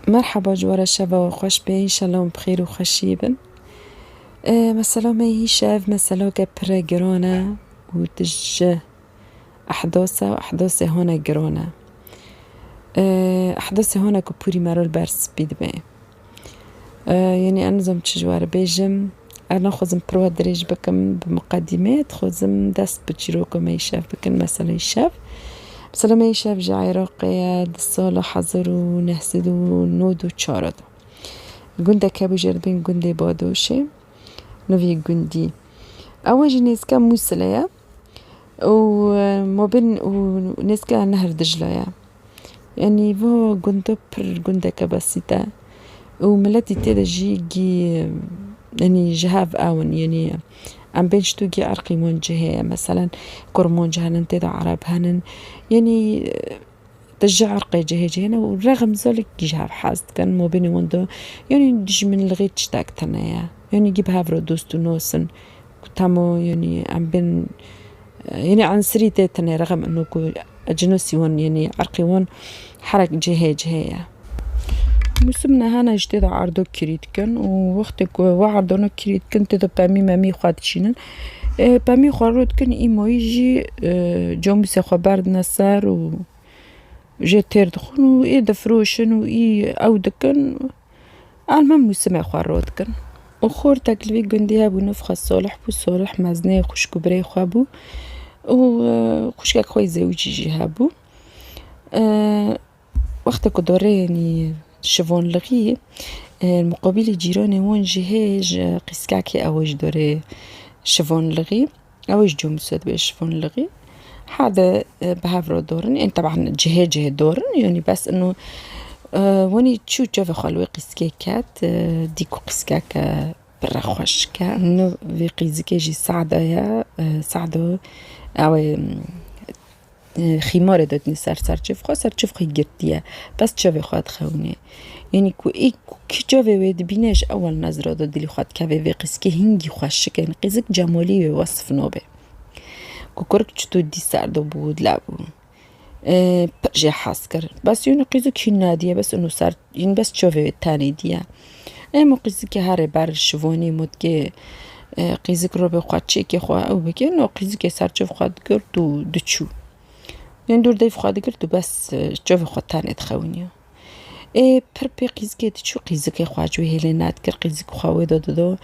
مرحبا جوارا شبا وخوش به إنشالله بخير وخشيبن. مثلا ما هي شاف مثلا كبر جرانا وتج أحداث هنا جرانا. أحداث هنا كبوري مرول برس بيدبي. يعني أنا زم تجوار بيجم أنا خزم برو دريج بكم بمقدمات خزم دست بتشيروكم ما يشاف بكن مثلا يشاف مثلا ما يشاف جا عراقية دسالة حضروا نهسدوا نودو تشاردو جندا كابو جربين جندي بادوشي نوفي جندي أول جنيس كان موسلايا وما بين وناس كان نهر دجلة يعني فو جندو بر جندا كبسيطة وملاتي تيدا جي يعني جهاف آون يعني عم بينشتوجي عرقي من جهة مثلا كرمون جهنن تيدا عرب هنن يعني تجع عرقي جهة ورغم ذلك جهاف حاست كان مو بيني وندو يعني دج من الغيت اشتاقتنا يعني جيب هافرو دوستو نوسن كتامو يعني عم بين يعني عن سريتنا رغم انه جنوسي ون يعني عرقي ون حرك جهة مسمنا هنا جديد عرضو كريتكن ووقتك وعرضونا كريتكن تدو بامي مامي خواتشينن بامي خواروتكن إيمو يجي جومسي خبارد نصار و جي تيردخون و إيه دفروشن و إيه أودكن المهم مسمى خواروتكن وخور تكلفي قنديها بو نفخة صالح بو صالح مزني خوش كبري خوابو و خوشكاك خوي زوجي جيهابو وقتك دوريني شفون لغي المقابل جيراني وان جهاج قسكاكي أوج دوري شفون لغي أوج جمسد بشفون لغي هذا بهافرو دورن يعني طبعا جهة دورن يعني بس إنه واني تشوف خلوي قسكاكات ديكو قسكاكا برخوشكا إنه في قيزكيجي سعدة أو خيمارة دادني سرچف خوا سرچف خي گرتيه بس چاوي خواد خونه يعني كو كي چاوي ويد بيناش اول نظره دادلي خواد كاوي في قسكي هنگي خوش كان قزك جمالي وصف نوبه كو كرك چتو دي سردو بود لابو برجع حاسكر بس يعني قزك هناديه بس انه سر يعني بس چاوي تاني ديه اما قزك هاري بار شووني مدكي قزك رو بخواد چيكي خوا او بكي انه قزك سرچف خواد گرتو دچو يعني دور دايف خادي قلتو بس جوفي خوتاني تخونيو پر بي قيزكي شو قيزكي خواجو هيلينات كر قيزك خواوي دو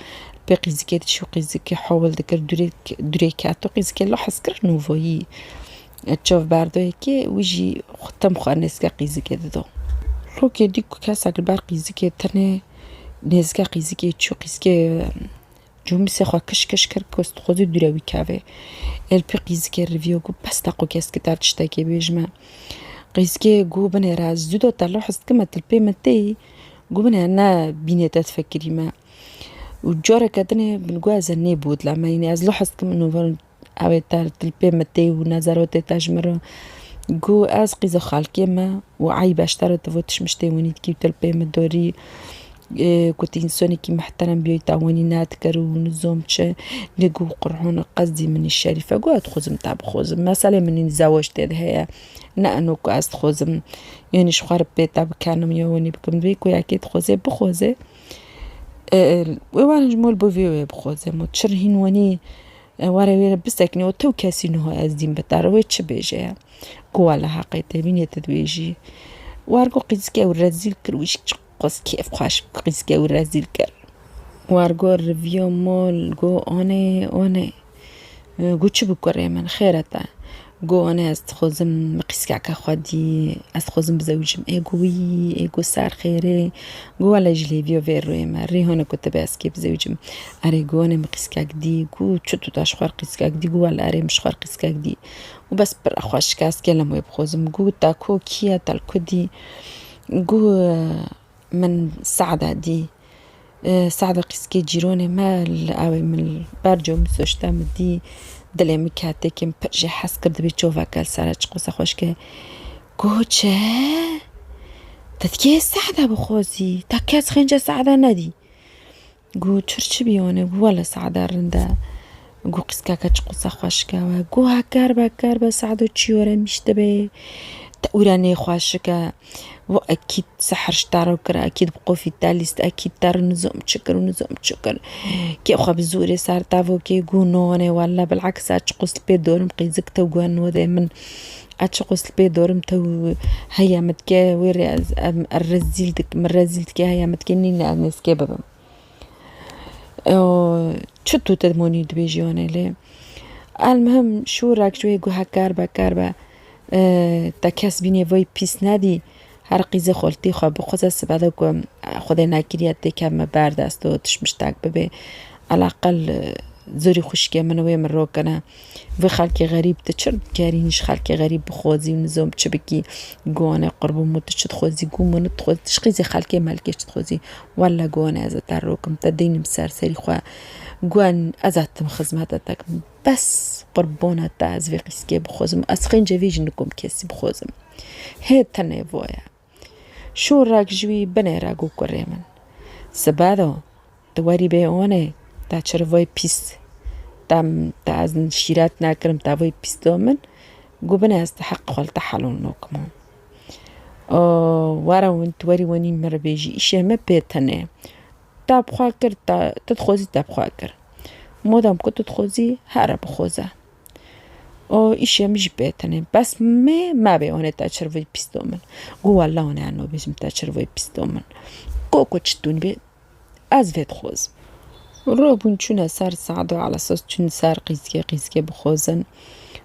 بي قيزكي شو قيزكي حاول ذكر دريكاتو قيزكي لو حسكر نوفوي تشوف باردو هيكي ويجي ختم خوانسكا قيزكي دو لو كي ديكو كاسا البار قيزكي تاني نزكا قيزكي شو قيزكي جومسي خوا كش كركوست خودي دراوي كافي البي قيزكي ريفيو جو بس تاقو كاسكي تارتشتاكي بيجما قيزكي جو بني راز زودو طلعو حست كما تلبي متي جو بني انا بيني تتفكري ما وجورا كدني بنقوا زني بود لما يعني ازلو حست كما انه اوي تلبي متي ونظرات تاجمر جو از قيزو خالكي ما وعي باشترو تفوتش مشتي ونيت كي تلبي مدوري كنت إنساني كي محترم بيو تعاوني ناتكر ونزوم تشا نقو قرعون قصدي من الشريفة قوات خوزم تاب خوزم مثلا من نزاوج تدهيا نأنو كاست خوزم يعني شخار بيتا بكانم يواني بكم بيكو ياكيد خوزي بخوزي ووانا جمول بوفيو بخوزي متشرهين واني وارا بسكني وتو كاسينو هاي أزدين بتاروي تشبيجي قوالا حقيقة بين يتدويجي وارقو قيزكي ورزيل كرويش قص كيف خاش قيسكي ورازيل كر وارجو ريفيو مول جو أنا جو شو بكره من خيرته جو أنا أستخدم قيسكي كخدي أستخدم بزوجم إيجو صار خيره جو على جليفيو فيرو ما ريهون كنت باسكي بزوجم أريجو أنا مقيسكي دي جو شو تشخر قيسكي دي جو على أري مشخر قيسكي دي وبس برأخوش كاس كلام يبخوزم جو تاكو كيا تالكو دي جو من سعدة دي سعدة قسكي جيروني مال أوي من برجو مسوشتا مدي دلي مكاتي كم برجي حس كرد بيشوفا كال سارج قوسا خوشكي قوچه تتكي سعدة بخوزي تاكيس خنجة سعدة ندي قو چرچ بيونه قو ولا سعدة رندا قو قسكا كاچ قوسا خوشكا قو هكار بكار بسعدو چيورا مشتبه تأوراني خواشكا وأكيد سحر شتارو كرا أكيد بقوفي تاليست أكيد تار نزوم تشكر كي أخا بزوري صار تافو كي يقولوني ولا بالعكس أتشقص البيت دورم قيزك توقوان ودايما أتشقص البيت دورم تو هيا متكا ويري الرزيلتك من رزيلتك هيا متكني ناس كبابا شتو تدموني دبيجيوني ليه المهم شو راك شوي جو هكاربا تا کس بینی وای پیس ندی هر قیزه خالتی خواب بخوز است بعد که خدای نکریت دکم برد است و تشمشتاق ببه علاقل زوری خوشکی منوی من رو کنه و خلق غریب تچرد کارینش خلق غریب بخوزی و نظام چه بکی گوانه قربو متشد خوزی گومون تخوزی تشخیزی خلق ملکش تخوزی ولا گوانه از تروکم تدین مسر سری خواه گوان ازتم خدمتك بس قربونة از وقیسکی بخوزم از خنجه ویجنکم کسی بخوزم هید تنه ویا شو راک جوی بنه راگو کره من سبادو دواری به آنه تا چروای پیس تا از شیرات نکرم تا وای پیس دومن گو بنه از حق خالت حلون نکمون وارا ونت واری ونی مر بیجی ایشه ما بیتنه تا بخوا کرد تا تدخوزی تا بخوا کرد مادام که تدخوزی هر بخوزه ایشه میج بیتنه بس ما به آنه تا چروای پیس دومن گو والله آنه انو بیجم تا چروای پیس دومن گو چطون بی از وید خوز رو بون چون سر سعدو على اساس چون سر قیزگی بخوزن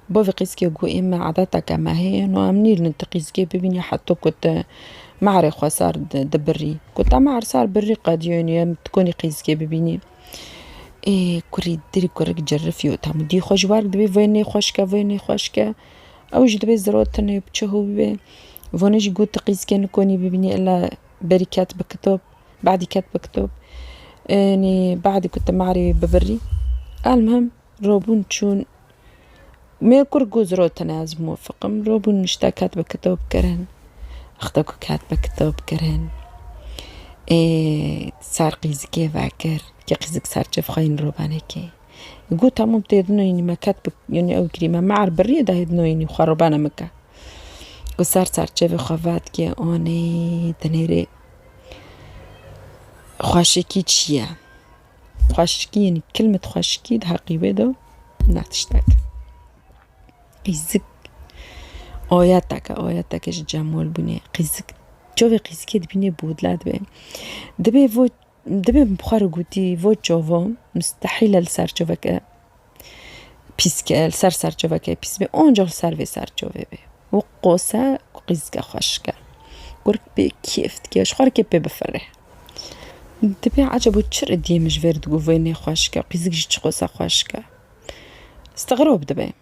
با في قيسكي جو إما عاداتك ما هي إنه أمنير ننتقيسكي ببيني حتى كنت معري خوا صار دبري كنت معر صار بري قد يعني تكوني قيسكي ببيني كوري ديري كورك جرفي وتعمل دي خوش وارد بي ويني خوشكا أو جد بي زروتني بتشهو بي فونيش جو تقيسكي نكوني ببيني إلا بري كاتب كتب بعد كاتب كتب يعني بعد كنت معري ببري المهم روبون تشون ما كرجو زروتنا از موفقم روبون نشتا كاتبة كتاب كرهن اختاكو كاتبة كتاب كرهن صار قيزكي فاكر كي قيزك صار جف خاين روبانكي يقول تمام تيدنو يعني ما كاتب يعني او كريمة معر بري ده يدنو يعني خروبانا مكا وصار جف خوات كي اني تنيري خواشكي تشيا خواشكي يعني كلمة خواشكي ده حقيبه دو ناتشتاك قيزك آياتك جمال بني قيزك جوي قيزكي دبني بودلات بي دبي بخار قوتي فو جوفو مستحيل السر جوفك بيسك السر جوفك بيس بي اونجل سر جوفي بي وقوسا قيزك خوشكا قرك بي كيف تكيش خارك بي بفرح دبي عجبو تشر دي مش فيرد قوفيني خوشكا قيزك جيش قوسا خوشكا استغرب دبي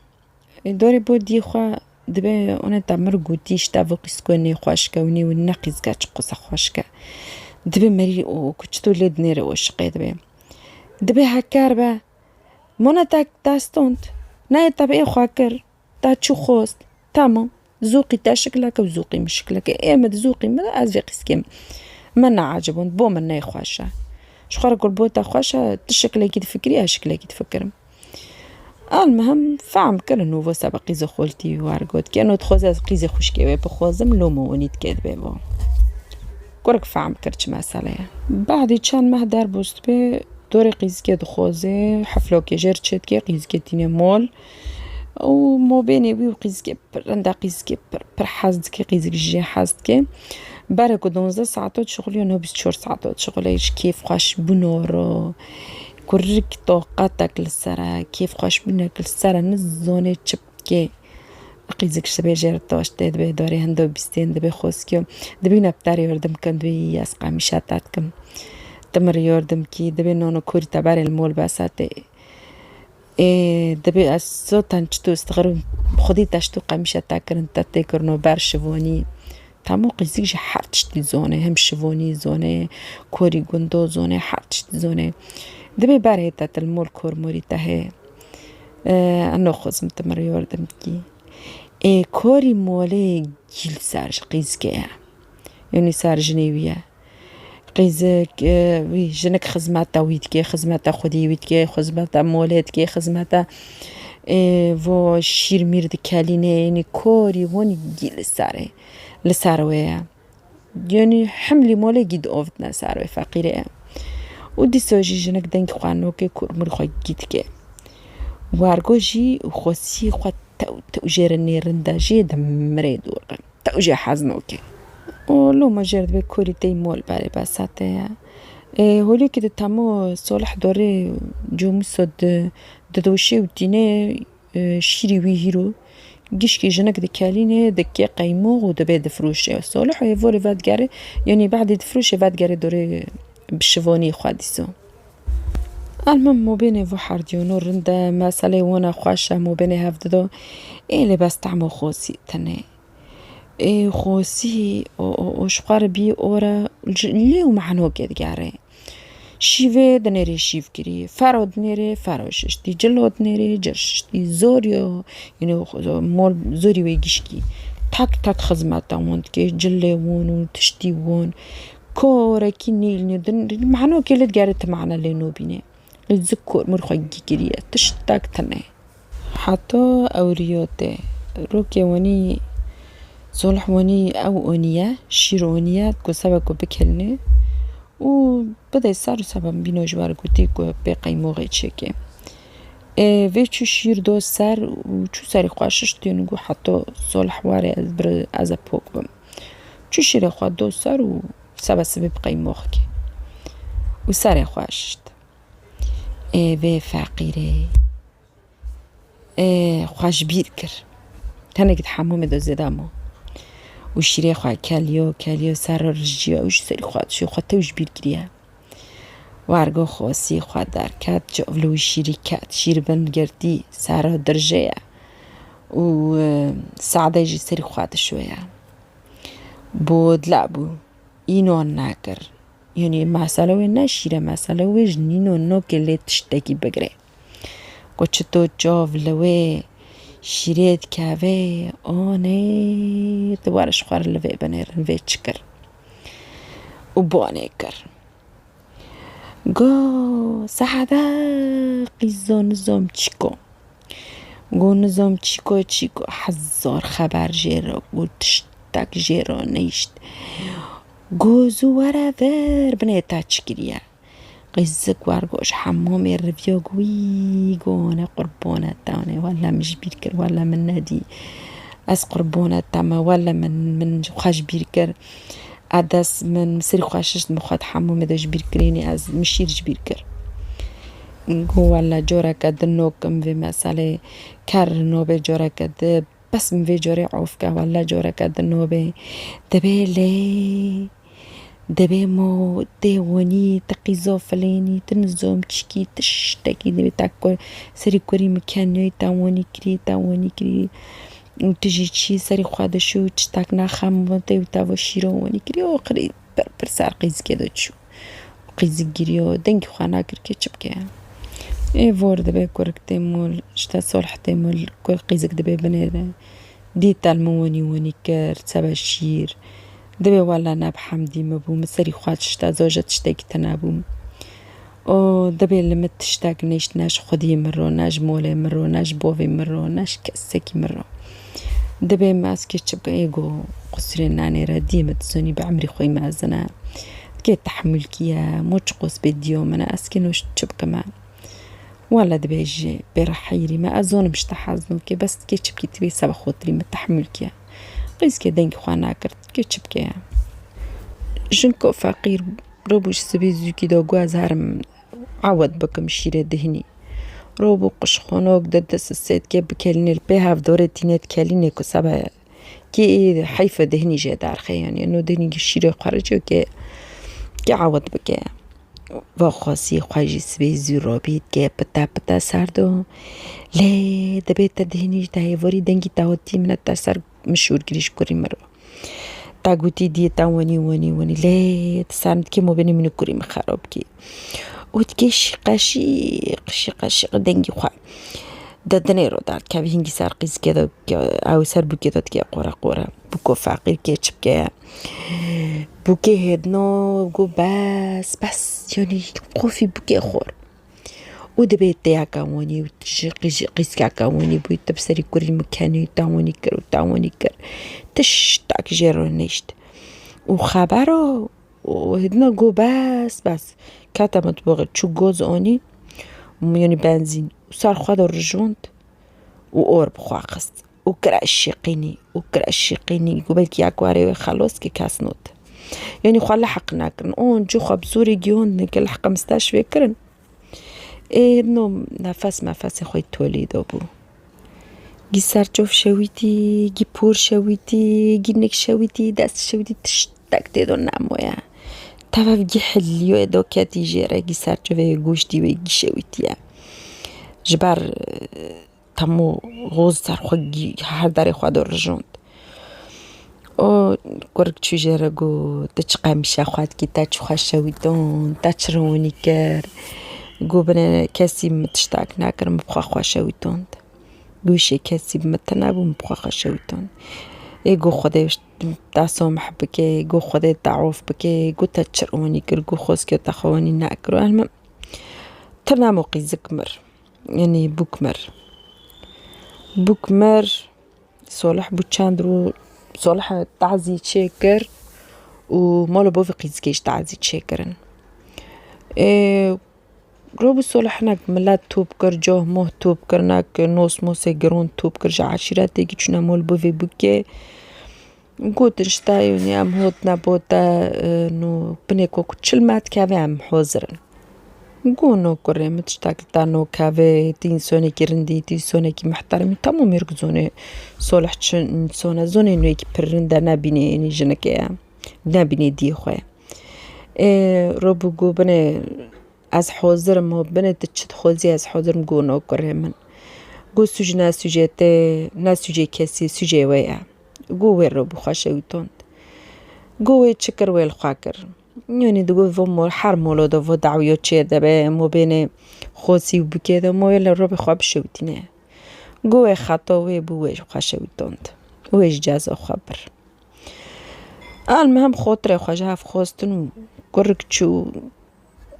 دوري بودي خوا دبي أنا تعمر قديش تافوقس كوني خواشكوني والنقيز قاش قصة خواشكا دبي مري أو كتشتو لدني روش قيد دبي هكاربا منا تاك تاستونت ناي طبيعي خاكر تاتشو خوست تامو زوقي تاشكلك وزوقي مشكلك مد زوقي ما أزفيقس كيم منا عجبون بو منا خواشا شخار قول بوتا خواشا تشكلك تفكريها شكلك تفكرم المهم فهم كرنو وسا بقيزة خولتي وارقود كأنو تخوزا قيزة خوشكي بخوزم لومو ونيت كيد بيبو كورك فهم كرتش مسألة بعد چند ماه در بوست بي دوري قيزكي دخوزي حفلو كي جرچت كي قيزكي تيني مول و مو بيني ويو قيزكي رندا قيزكي بر حازدكي قيزك جي حازدكي باركو 12 ساعتات شغلي ونو 24 ساعتات شغليش كيف خوش بنورو كورك طاقتك للسرا كيف خوش بينك للسرا نزوني تشبكي قيزك شبه جرتاش دبي داري هندو بيستين دبي خوسكيو دبي نبتاري يردم كن دبي يسقى مشاتاتكم تمر يردم كي دبي نونو كوري تباري المول باساتي دبي الصوتان تشتو استغرب خدي تشتو قمشاتاكر انت تيكرنو برشفوني تمام قيزك جي حرتشتي زوني هم شفوني زوني كوري قندو زوني حرتشتي زوني دبي باره تات المول كور موري تهي انو خوزم تمر يوردم كي كوري مولي جيل سارج قيزكي يعني سار جنيوية قيزك وي جنك خزماتا ويتكي خزماتا خدي ويتكي خزماتا مولاتكي خزماتا و شیر میرد کلینه یعنی کاری وانی گیل سره لسروه یعنی حملی ماله گید آفت نسروه فقیره و دی ساجی جنک دنگ خوانو که کرمر خواه گید که وارگو جی و خوصی خواه تو جیر نیرنده جی دمره دورقه تو جی حزنو که لو ما جرد به کوری تی مول باره بساته هولی که تمام صالح داره جومی صد دوشه و دینه شیری وی هیرو گیش که جنک دکالینه دکی قیمو و دبی دفروشه صالح و یواری ودگره یعنی بعد دفروشه ودگره داره بشوانی خادیسو المهم مبینه و حردیونو رنده مسئله وانا خوشه مبینه هفته ایلی بس تعمو خوصی تنه خوصي وشقار بي أورا ليه معنو كده جاري شيفه دنيري شيف كري فرو دنيري فروششتي جلو دنيري جرشتي زوريو يعني مول زوري ويجشكي تك خدمات وانت كي جلي وون وتشتي وون كورا كي نيل دن معنو كده جاري تمعنا لينو بينه الذكر مرخي كري تشتاك تنه حتى أوريوتي روكي وني صلح وني أو أنية شير أنية كسبة بكلني وبدأ صار سبب بينو جوار قتي بقي موغي تشكي ويشو شير دو سر وشو سري خواشش تينو حتى صلح واري از بوك بم شو شير خوا دو سر وسبب بقي موغي وسري خواشت و فقيري خواش بير كر تنك تحمم دو زدامو وشيري خوا كاليو سر رجيا وش سري خوات شو خوات وش بير كريا وارجو خواسي خوا دركات جوفلو شيريكات شير بنجردي سر درجيا و سعدة يجي سري خوات شوية بود لعبو إنو ناكر يعني مسألة ناشيرة مسألة جنينو نو كلي تشتكي بقري قوتشتو جوفلوه شيريت كافي أوني توارش خوار اللي بنير في تشكر وبواني كر جو سعدا قيزو نزوم تشيكو جو نزوم تشيكو حزار خبر جيرو وتشتاك جيرو نيشت جو زوارا فير بنيتا تشكريا قيزك وارجوش حمومي الرفيو قوي قونا قربونا تاوني ولا مش بيركر ولا من نادي أس قربونا تاما ولا من خاش بيركر أدس من مسير خاشش مخاط حمومي داش بيركريني أز مشير جبيركر قو ولا جورا كد نوكم في مسألة كار نوبي جورا كد بس من في جوري عوفكا ولا جورا كد نوبي دبيلي دبي مو ديواني تقيزو فلاني تنزوم تشكي تشتكي دبي تاكو سري كوري مكانيو تاواني كري وتجي تشي سري خواد شو تشتاك ناخام وانتي وتاو شيرو واني كري وقري برسار قيز كدو تشو قيز جريو دنك خوانا كركي تشبكي فور دبي كورك تيمول شتا صلح تيمول كور قيزك دبي بنير دي تالمواني واني كر تسابا شير دبي ولا ناب حمدي مبو مسري خوات شتا زوجة تشتاك تنابوم او دبي لما تشتاك نيش ناش خدي مرو ناش مولي مرو ناش بوفي مرو ناش كسكي مرو دبي ماسكي تشبقى ايقو قصرين ناني رديمة تزوني بعمري خوي مازنا كي تحمل كيا موش قوس بديو منا اسكنوش تشبقى ما ولا دبي جي برحيري ما أظن مش تحزنو كي بس كي تشبكي تبي سبا خوتري متحمل كيا قيس كي دنك خوانا كرت كي تشبكي جنكو فقير روبوش سبيزو كي دو قواز هارم عود بكم شيري دهني روبو قشخونوك ددس السيد كي بكاليني البيها في دورة تينات كاليني كو سبا كي حيفة دهني جي دار خي يعني انو دهني شيري خارجي كي عود بكي وخاصي خواجي سبيزو روبيت كي بتا ساردو لي دبيت دهني تايفوري دنجي تاوتي من التسار مشهور كريش كوري مرو تاقوتي دي تاواني لي تسارد كي مو بيني منو كوري مخارب كي وتكيش قشيق دنجي خوا دنيرو دار كابي هنجي سار قيس كذا او سار بوكي تكي قورا بوكو فقير كي تشبكي بوكي هدنو جو بس يعني قوفي بوكي خور ودبيت تاعكاوني قيس كاكاوني بوي تبسري كوري مكاني تاوني كر تش تاك جيرو نيشت وخبرو وهدنا جو بس كاتا متبغي تشو جوز اوني يعني بنزين وصار خد الرجونت وأور بخواقست وكرا الشيقيني قبلك ياكواري خلاص كي كاسنوت يعني خلا حق ناكرن اون جو خبزوري جيون نكل حق مستشفى كرن إيه نو نفس خوي توليدو بو جي سارجوف شويتي جي بور شويتي جي نك شويتي داس شويتي تشتاك تيدو نامويا تفاف جي حليو ادو كاتي جيرا جي سارجوف يقوشتي ويجي شويتي جبار تمو غوز صار خوجي هرداري خوادو رجونت او كورك تشجيرا جو تشقى مشا خوات كي تاتش خشاويتون تاتشروني كار جو بنا كاسي متشتاك ناكر مبخوا خشاويتون جوشي كاسي متنابو مبخوا خشاويتون اي جو خداش تاسو محبك جو خدا تعوف بك جو تاتشروني كر جو خوسكي تخوني ناكر المهم تنامو قيزكمر يعني بوكمر صالح بوتشاندرو صالح تعزي تشاكر ومالا بوفي قيزكيش تعزي تشاكرن روبو صالح ناك ملات توبكر جوه موه توبكر ناك نوس موسى جرون توبكر جا عشيرات تيجي تشنا مول بوفي بوكي نقول نشتايوني ام هوتنا بوتا نو بنيكو كتشلمات كافي ام حوزرن نقولو كوري متشتاك تانو كافي تين سوني كيرندي تين سوني كي محترمي تامو ميركزوني صالح تشن سونا زوني نو يكي برندا نابيني اني جنكيا نابيني دي خويا روبو جو بني از حوزر مو بني تشت خوزي از حوزر نقولو كوري من جو سوجي نا سوجيتي نا سوجي كسي سوجي ويا جو وين روبو خاشويتون جو وي تشكر ويل خاكر يعني دقول فمو حرمولو دو دعويو تشي دبا مو بين خوسي وبكذا مو يلا روبي خواب شوتينه قوي خطوي بويش خشوتونت ويش جاز خبر المهم خاطر خجها في خوستن كرك تشو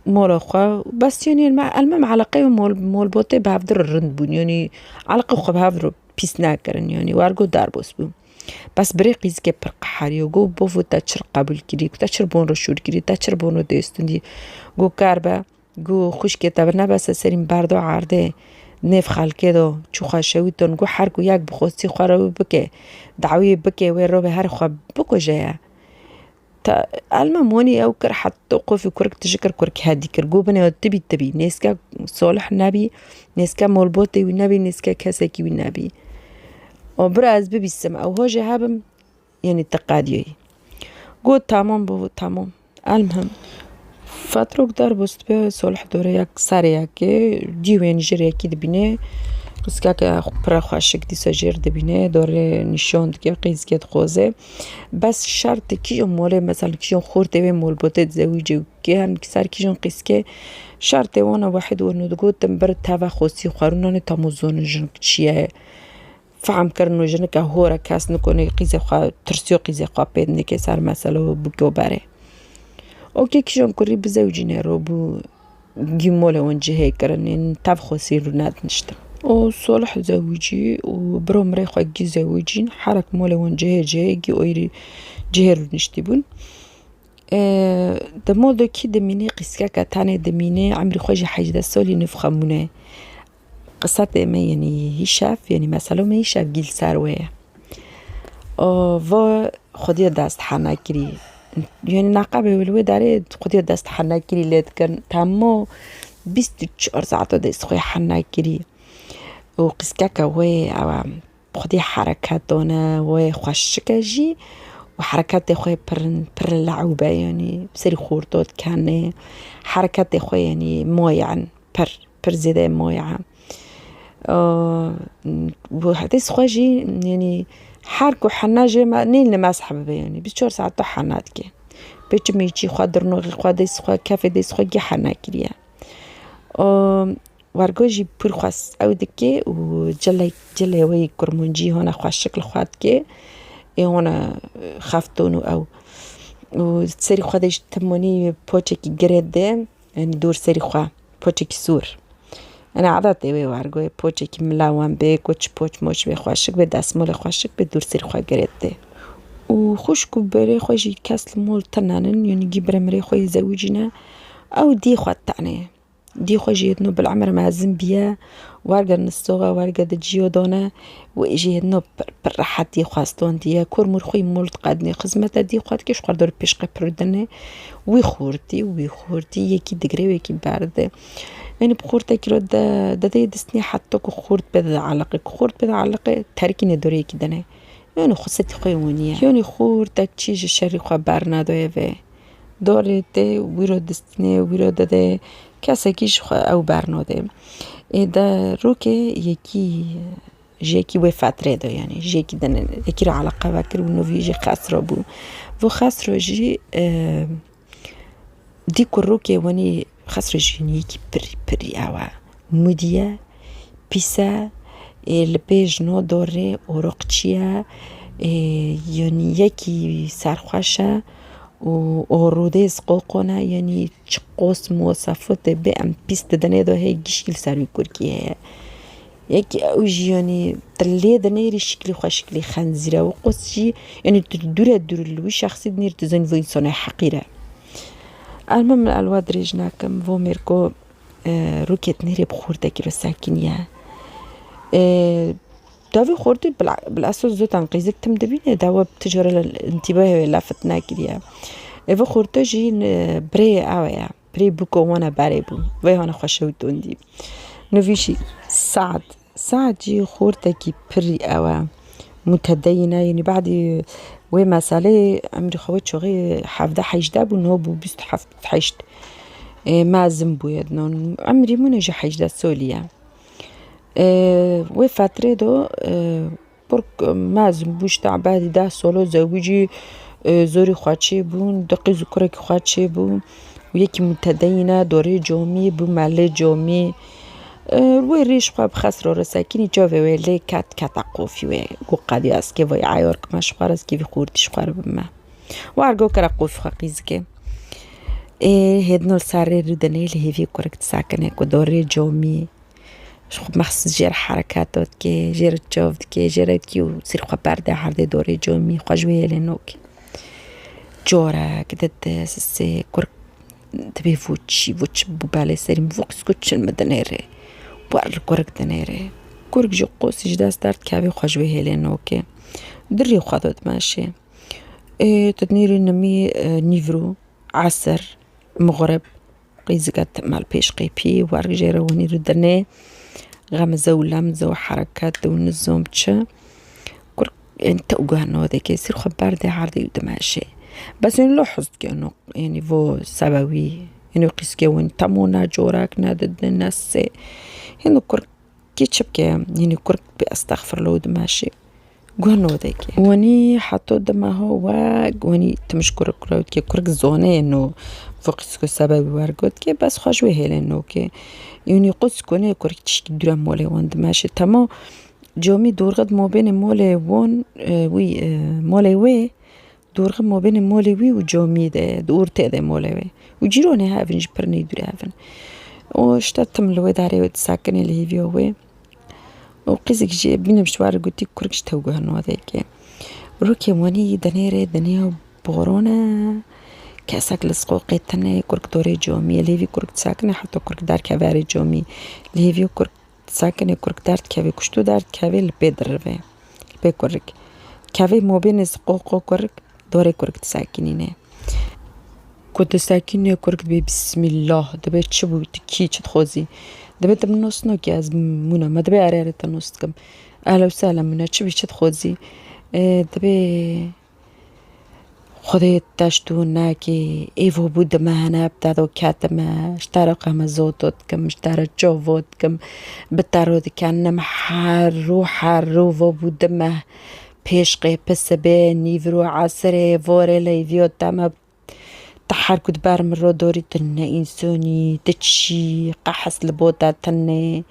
مول خو بس يعني المهم علاقه مول بوتي بهفدر الرند بون يعني علاقه خو بهفدر بيس ناكرن يعني وارجو داربوس بو بس بريقيز كي برق حاريو جو بوفو تاتشر قبل كري تاتشر بون رشور كري تاتشر بونو ديستندي جو كاربا جو خوش كي تبرنا بس سرين باردو عارده نف خالكه دو چو خاشويتون جو حركو ياك بخوستي خارو بكي دعوي بكي وين رو بهر خو بكو جايا تا المموني او كر حتى قوفي كرك تشكر كرك هادي كرجو بني تبي نسكا صالح النبي نسكا مولبوتي والنبي نسكا كاسكي والنبي وبراز ببي السما او هو جهابم يعني تقاديوي قول تمام بو تمام المهم فترة قدر بست به صالح دورياك سارياكي ديوين جرياكي دبينه قسكاك برا خواشك دي سجير دبينه دور نشون دكي قيز كيد خوزه بس شرط كي مول مثلا كي خورت بي مول بوتت زوجي كي هم كسر كي قسكه شرط وانا واحد ونو دغو تنبر تاوا خوسي خارونن تاموزون جن كشيه فهم كرنو جنك هورا كاس نكوني قيزة خوا ترسيو قيزة خوا بيدني كسر مسألة بكو باره اوكي كشون كوري بزوجيني روبو جيمولا ونجي كرنين تافخو سيرو ناد نشتا او صالح زوجي وبرو مريخو جي زوجين حرك مولا ونجي جي اويري جهرو نشتبون دمودو كي دميني قسكاكا تاني دميني عمري خوجي حاجة سولي نفخمونه قصة ما يعني هيشاف يعني مثلا ما هيشاف جيل ساروية و خدي دست حنا كري يعني نقابة والوي داري خدي دست حنا كري لاد كان تامو 24 ساعة دست خوي حنا كري وقسكاكا وي أو خدي حركات دونا وي خوشكا جي وحركات خوي بر لعوبة يعني بسري خورتوت كان حركات خوي يعني مويعن بر زيادة مويعن وحديث خوجي يعني حركو حناجة ما نيل نماس حبابي يعني بشور ساعتو حنات كي بيتش ميجي خادر نوغي خاديس خوا كافي ديس خوا جي حنا كريا وارجوجي بور خاص او دكي وجلي وي كرمونجي هنا خوا الشكل خوات كي هنا خافتونو او وسيري خاديش تموني بوتشي كي جريد يعني دور سيري خوا بوتشي كي سور أنا عادتي وارجوي بوجي كملاوان بيك وش بوج موش بخواشك بدسمول خواشك بدور سير خوا جريته وخشكو بري خوجي كاس المول تنانن يعني جبر مري خوي زوجنا أو دي خوات تعني دي خوجي يدنو بالعمر مع زنبيا وارجع الصوغة وارجع دجيو دونا وإجي يدنو بالراحة دي خواستون دي كور مرخوي مولت قادني خزمة دي خوات كيش قدر بيش قبردني ويخورتي يكي دقري ويكي بارد يعني بخورتي كيلو دا دسني حتى كخورت بذا علقي كخورت بذا علقي تاركيني دوري كدنا يعني خصتي خوي ونيا يعني خورتك تشيج الشري خوا بارنادو يفي دوري تي ويرو دستني ويرو دا كاسا كيش أو بارنادو إذا روكي يكي جيكي وفاتري دو يعني جيكي دنا يكي رو علاقة باكر ونوفيجي خاسرو بو فو خاسرو جي دي كروكي واني خسر جينيكي بري أوا موديا بيسا البيج نو دوري ورقتشيا يعني يكي سارخواشا وروديز قوقونا يعني تشقوس مواصفات بأم بيست دنيدو هي جيشكل ساروي كوركي هي يكي أوجي يعني تلي دنيري شكلي خواشكلي خنزيرة وقوسي يعني تدور اللوي شخصي دنير تزين فوينسوني حقيرة المهم الواد ريجناكم فو ميركو روكيت نيري بخورتا كيلو ساكنية دافي خورتي بالأساس زو تنقيزك تم دبيني داوا بتجرى الانتباه لافتنا كريا فو خورتا جين بري آويا بري بوكو وانا باري بو وي هانا خوشوتون دي نوفيشي سعد جي خورتا كي بري آوا متدينة يعني بعد ومسألة عمري خوات شغي حافظة حيجدا بنوبو بيست حافظ حيجد ما زنبو يدنون عمري منجي حيجدا سوليا وفترة دو برك ما زنبوش تعبادي دا سولو زوجي زوري خواتشي بون دقي زكرك خواتشي بون ويكي متدينة دوري جومي بو مالي جومي روی ریش خواب خسرو رساکینی جاوه ولی کات قوفی و قادی است که وی عیار کمش خوار است که وی خوردیش خوار بمه و ارگو کرا قوف خقیز که هدنو سر رو دنیل هیوی کرکت ساکنه که دوره جامی خب مخصوص جر حرکاتات که جر جافد که جرد که و سیر خواب برده حرده دوره جامی خواجوه لنوک جاره که دد سه کرک تبي فوتشي ببالي سريم فوكس كوتش المدنيري بوار كورك دنيري كورك جو قوس جدا ستارت كابي خواجوه هيلينوكي دري وخاضت ماشي تدنيري نمي نيفرو عصر مغرب قيزقات مال بيش قيبي وارك جيرا ونيرو دني غمزة ولمزة وحركات ونزوم تشا كورك انت اوغانو ذاك يصير خبار دي عرضي ودماشي بس يعني لاحظت كأنه يعني فو سبوي يعني قيس كون تمونا جوراك نادد الناس يعني كرك كيتشب يعني كرك بأستغفر له دماشي قهنو ذاك واني حطو دما هو واني تمش كرك كرك زوني انه فوقس كو سبوي وارقود كي بس خاجوي هيل انه كي يعني قص كوني كرك تشكي درا مولي وان دماشي تمام جومي دورغد مو بين مولي وون وي مولي وي دورغ ما بين مولوي وجومي ده دور تأذي مولوي وجيروني هافن جبرني دوري هافن واشتتم لوي داري وتساكني اللي هي فيوي وقيزك جي بين مشوار قلتي كوركش توقع هنو ذاك روكي واني دنيا بغرونا كاساك لسقوقي تاني كورك دوري جومي اللي هي كورك تساكني حتى كورك دار كافاري جومي اللي هي كورك تساكني كورك دار كافي كشتو دار كافي البيدر في البي كورك كافي مو بين سقوقو كورك دوري كورك تساكنينه كنت ساكنة كورك بسم الله دبي تشبو تكي تخوزي دبي تمنوس نوكي از مونا ما دبي أريرة تنوس كم أهلا وسهلا منا تشبي تخوزي دبي خذي تاشتو ناكي إيفو بود ما هنا بتاعو كاتما اشترق هم زوتوت كم اشترق جوفوت كم بتارو دي كان محارو حارو بود ما پیشقی پسبه نیورو عصره واره لیویو تاما تحرك دبار مرو دوري تنه إنساني تتشي قحس لبوتا تنه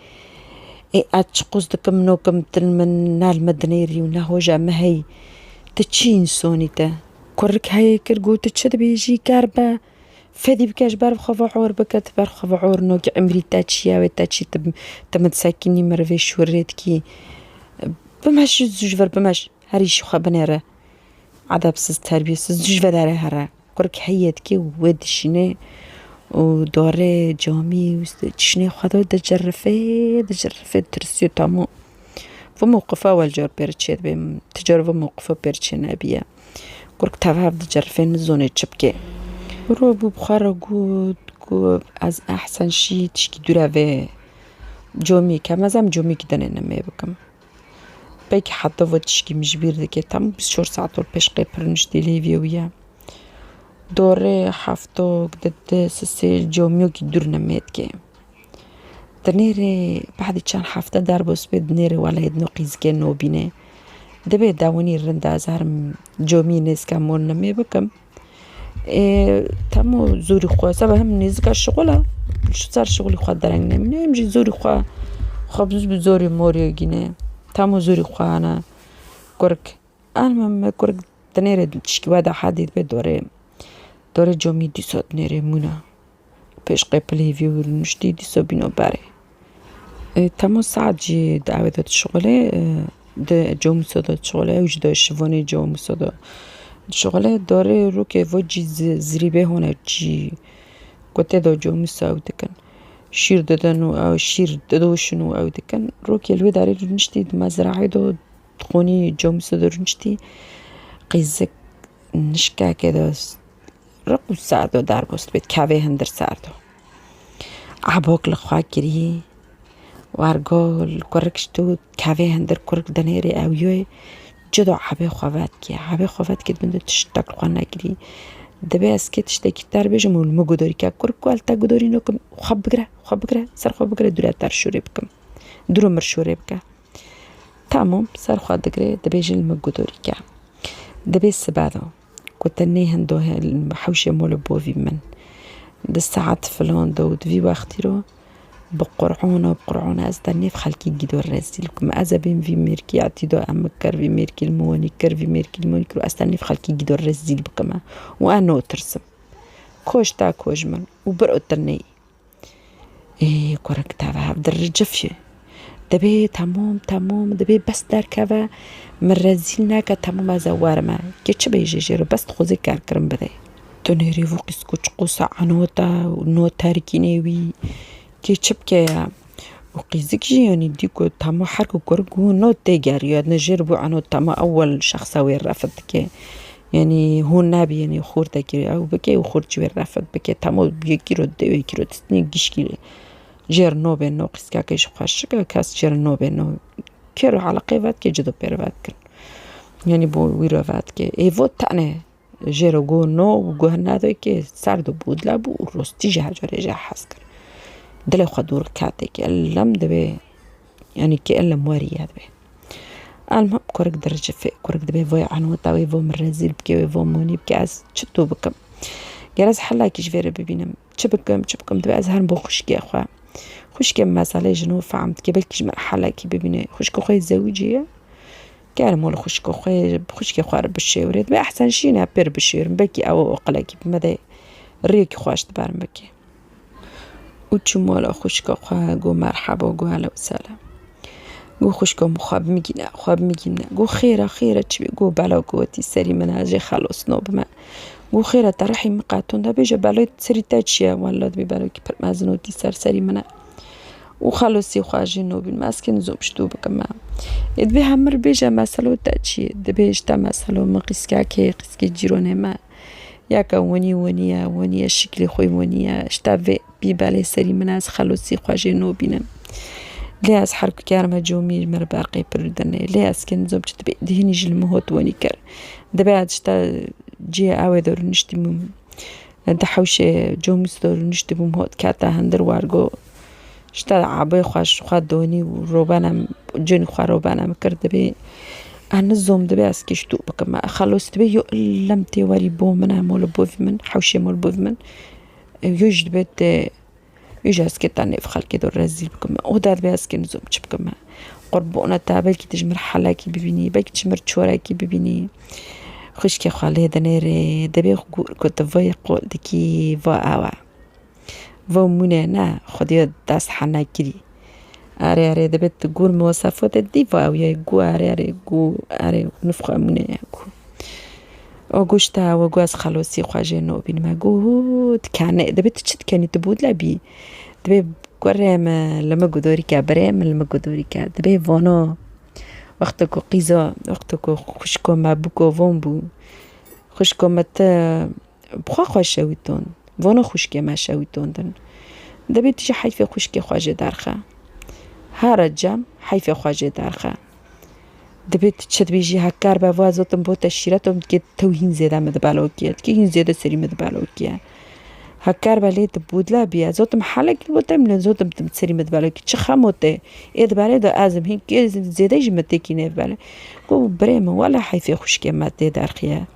أتشقوز دكم نوكم تلمن نال مدنيري ونهوجا مهي تتشي إنساني تا كورك هاي كرقو تتشد بيجي كاربا فدي بكاش بعرف خفعور بكت بعرف خفعور نوك عمري تاتشيا وتاتشي تمتساكني مرفي شوريتكي بماش زوجفر بماش هريش خبنيرة عذاب سز تربية سز زوجفر داره هرا قرك حياتكي ودشيني ودوري جامي وشني خذوا دجرفة ترسيو تامو فموقفة والجور بيرتشيد بهم تجربة موقفة بيرتشينا بيا قرك تفهم دجرفين الزوني تشبكي روبو بخارا قو از احسن شي تشكي دوراوي جومي كما زم جومي كدن نمي بكم بيك حتى وتشكي مجبير دكي تام بشور ساعتو البيش قيبرنج دي ليفيويا دوري حافتو قدد سسي جوميو كي دور نميتكي دنيري بعد كان حافظة داربو سبيد دنيري ولا يدنو قيزكي نوبيني دبي داوني الرندا زهرم جومي نيس كامون نمي بكم تامو زوري خوا سبا هم نيزكا الشغلة شو صار شغلي خوا درنجني من يمجي زوري خوا خبز بزوري موريو جيني تامو زوري خوا أنا كورك أنا كورك دنيري تشكي وادا حديد بدوري دوري جومي ديسو دنيري مونا بيش قيبلي فيو نشتي ديسو بينو باري تامو ساعد جي دعوة الشغلة ده جوم سودا شغله وجدا شفوني جوم سودا شغله داره رو که وجی زریبه هونه جی قطعه دا جوم ساو دکن شیر دادن او شیر دادوشنو او دکن رو که الوی داره رو نشتی مزرعه دو خونی جوم سودا رو نشتی قیزک نشکه که داست رقو ساعدو در بست بید کهوه هندر ساعدو عباق لخواه گری وارگال کرکشتو کهوه هندر کرک دنیری اویوی جدا عبه خوابت که بنده تشتاق لخواه نگیری دبی از که تشتاقی تر بیجم اول مگوداری که کرک والتا گوداری نکم خواب بگره سر خواب بگره دوره تر شوری بکم دورو مر شوری بکم تمام سر خواه دگره دبی جل مگوداری که دبی سبادو كتني هندو حوشي مول بوفي من ده ساعات فلان دود في وقتي رو بقرعونه استني في خلكي جدو الرزيلكم أزبين في ميركي اعتدو أمكر في ميركي الموني كرو استني في خلكي جدو الرزيل بكما وأنا ترسم كوش تا كوش من وبرقو تني إيه كورك تابع بدرجفشي دبي تمام دبي بس در كذا مرزيلنا كتمام ازوار ما كيتش بيجي جيرو بس تخوزي كاركرم بده تنيري فوقس كوش قوسا عنوتا ونوتا ركينيوي كيتش بكيا وقيزك جي يعني ديكو تمام حركو كوركو نوت تيجاريو نجربو عنو تمام أول شخص وين رافض كي يعني هو نبي يعني خور تكيري أو بكي وخور جوي رافض بكي تمام بيكيرو ديو كيرو تسني جيشكيلي جير نو بين نو قسكا كيش خاشكا كاس جير نو بين نو كيرو على قيفات كي جدو بيروات كن يعني بو ويروات كي ايفو تاني جيرو جو نو وجو هنادو كي ساردو بودلا بو روستي جها جوري جها حسكر دلي خدور كاتي كي اللم دبي يعني كي اللم واري دبي المهم كورك درجة في كورك دبي فوي عنو تاوي فو مرزيل بكي فو موني بكي از چتو بكم جرز حلا كيش فيرا ببينم چبكم دبي از هرم بو خشكي اخوا خشكي مسألة جنو فهمت كي بلكيش مرحلة كي ببيني خشكو خوي زوجية كان مول خشكو خوار بالشي وريد ما أحسن شي نابير بالشير بكي أو أقلكي بمدى ريك خواش تبار بكي وتشو مول خشكو خوا جو مرحبا جو هلا وسهلا جو خشكو مخاب ميجينا جو خيرة تشبي جو بلا قوتي سري مناجي خلص نوب ما جو خيرة ترحي مقاتون دا بيجا بلا سري تاتشيا ولا دبي بلا كي برمازنوتي سري منا وخلصي خواجي نوبين ماسكين زوبشتو بكما دبي همر بيجا مسألة تاتشي دبي اجتا مسألة مقسكا كي قسكي جيروني ما ياكا ونيا شكلي خوي ونيا اشتا بيبالي سري مناس خلصي خواجي نوبين ليه أسحرك كارما جومي مرباقي بردني ليه أسكن زوبشت بيدهني جلمهوت ونيكر دبي اشتا جي اوي دور نشتي دحوشي جوميس دور نشتي بمهوت كاتا هندر وارغو شتا عباي خواش خدوني وروبانا جوني خوا روبانا مكرد بي أنا الزوم دبي أسكيشتو بكما خلص دبي يؤلم تيواري بو منا مول بوفمن حوشي مول بوفمن يوجد بيت يوجد أسكيتاني في خلقي دور رزيل بكما وداد بي أسكي نزوم بكما قربونا تا بلكي تجمر حلاكي ببيني بلكي تجمر تشوراكي ببيني خشکی خاله دنیره دبی کت وای قول دکی و آوا و مونه نه خودی دست حنکری آره دبت گور مواصفات دی و آویای گو آره نفخ مونه گو او گوشتا و گو از خلاصی خواجه نو بینم گو تکنه دبت چت کنی تبود لبی دبی گرم لما گداری که برم لما گداری که دبی وانا وقت کو قیزا وقت کو خوشکو ما بکو وان بو خوشکو مت بخوا خوش شویتون وانا خوشکی ما شویتون دن دبی تیجی حیف خوشکی خواجه درخه هر جام حیف خواجه درخه دبیت چت بیجی هکار به وازتون با تشیرتون که توهین زده مدبالو کیت که این زده سری مدبالو کیه هکار بله تبودلا بیا زوتم حالك بودم زوتم تمسري مدبالو کی چه خموته اید بله دا ازم هین که زده جمته کی نه بله گو بریم ولا حیف خوشکی ماده درخیه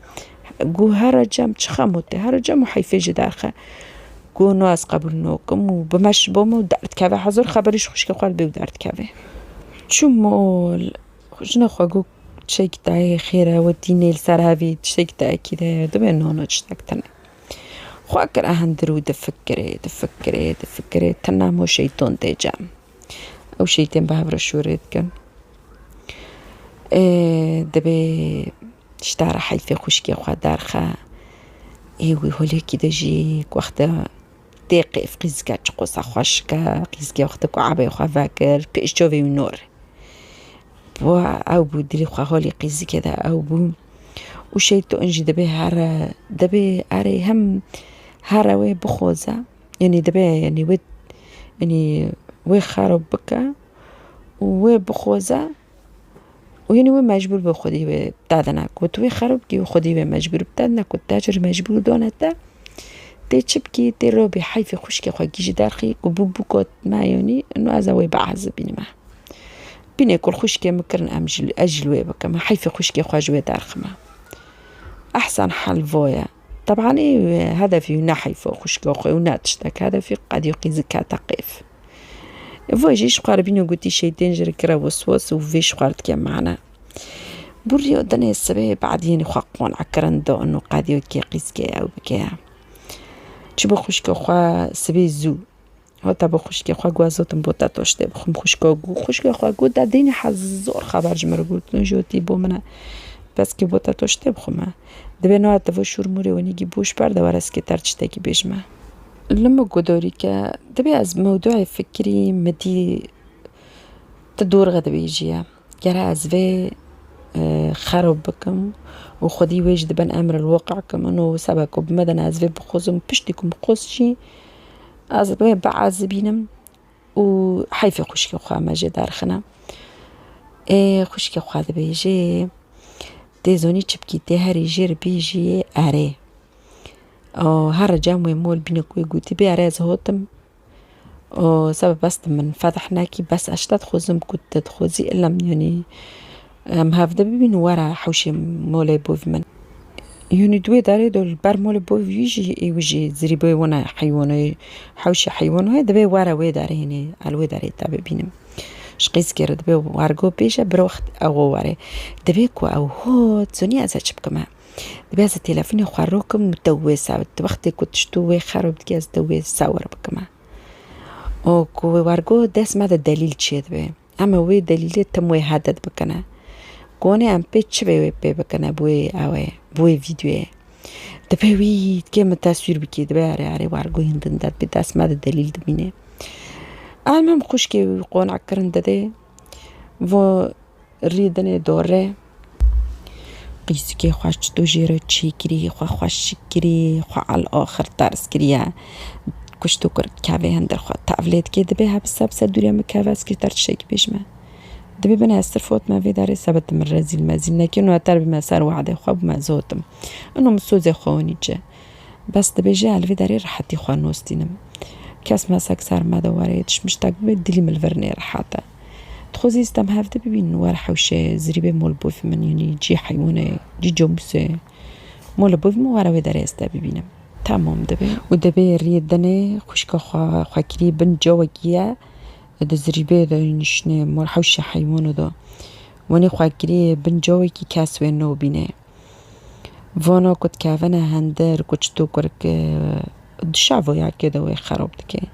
گو هر جام چه خموته هر جام حیف جدارخه گو نو از قبول نوکم و بمش بوم درد که حضور خبرش خوشکی خال بیو درد که چون مول خوشنا خواگو چک تای خیره و دینیل سرهوی چک تای کیده دو به نانو چتک تنه خواکر اهندرو دفکره تنامو شیطان دیجام او شیطان به هفره شورید کن دبی شتار حیف خوشکی خواه درخه ایوی هولی کی دجی وقت دقیق قیزگا چقوسا خوشکا قیزگا وقت کو عبای خواه وکر پیش جوی نور و او بو دلی خواه هولی قیزی که ده او بو و شیطان انجی دبی اره هم هر وی بخوزه یعنی دبی یعنی وی خراب بکه و بخوزه و یعنی وی مجبور به خودی و دادنه و توی خراب کی و خودی و مجبور بدادنه و تاجر مجبور دانته تی چپ کی تی رو به حیف خوشکی خواه گیج درخی و بکات معیانی انو از وی بعض بینمه بینه کل خوشکی مکرن اجلوه بکم حیف خوشکی خواه جوه درخمه احسن حل وایا طبعا هدفي نحي فوق خوشكا خويا وناتشتك هدفي قد يقيزك تقيف فواجيش قاربين وقلتي شيطان جركرا وسواس وفيش قارت كان معنا بريو دنا السبب بعدين خاقون عكرن دو انه قد يقيزك او بكيا تشبو خوشكا خوا سبي زو ها تبو خوشكا خوا غوازوتن بوتا توشته بخم خوشكا خوا قد دين حزور خبر جمر قلت نجوتي بو منا بس که بوتا توشته بخومه دبی نوع تفو شورموری ونیگی بوش برده ورس که ترچته کی بیشمه لما قدوری که دبی از موضوع فکری مدی تدور غده بیجیه گره از وی خراب بکم و خودی ویج دبن امر الواقع کم انو سبکو بمدن از وی بخوزم پشتیکم بخوز چی از وی بعض بینم و حیف خوشکی خواه مجه درخنه خوشکی خواه ده بیجه تزونی چپکی ته هری جر بیجی اره هر جامو مول بینکوی گوتی بی اره از هاتم سبب بست من فتحنا کی بس اشتاد خوزم کت خوزی الا یعنی هفته ببین ورا حوشی مول بوف من یعنی دوی داره دول بر مول بوف ویجی زریبای ونا حیوانای حوشی حیوانای دبی ورا وی داره یعنی الوی داره تا ببینم شقیس کرد دبی وارگو بیشه بر وقت او واره دبی کو او هو زونی از چپ کما دبی از تلفن خواروکم متوسع وقت کتشتو خراب دیگه از دوی سوار بکما او کو وارگو دست ماده دلیل چیه دبی اما وی دلیل تموی حدد بکنه کونه ام پیچ به بکنه بوی ویدیو دبی وی که متصویر بکی دبی اره وارگو هندن داد به دست ماده دلیل دبینه المهم خوشکی قون عکرن داده و ریدن دوره قیسکی خوش دو جیرو چی کری خوش کری على آخر ترس کریه کشتو کرد کعبه هندر خواه تاولید که دبی حبس دوری هم کعبه از که ترشک بیشمه دبی بنا استرفوت ما في داري سبت من رزيل مازين لكن واتر بما صار وعده خواب ما زوتم انه مسوزي خواني جا بس دبي جا الفي داري رحتي خوان نوستينم كاس ماسك صار ما دواريتش مشتاق بدلي من الفرنير حتى تخوزي استم هافده ببين ور حوشه زريبه مول بوف من يعني جي حيوانه جي جومسه مول بوف مو ورا وداري استا ببينم تمام دبي ودبي ريدنه خوشكا خوا كري بن جوكيه ده زريبه ده نشنه مول حوشه حيوانه ده وني خوا كري بن جوكي كاس وينو بينه وانا كنت كافنا هندر كنت كرك دشافو يا كده وخرب دكي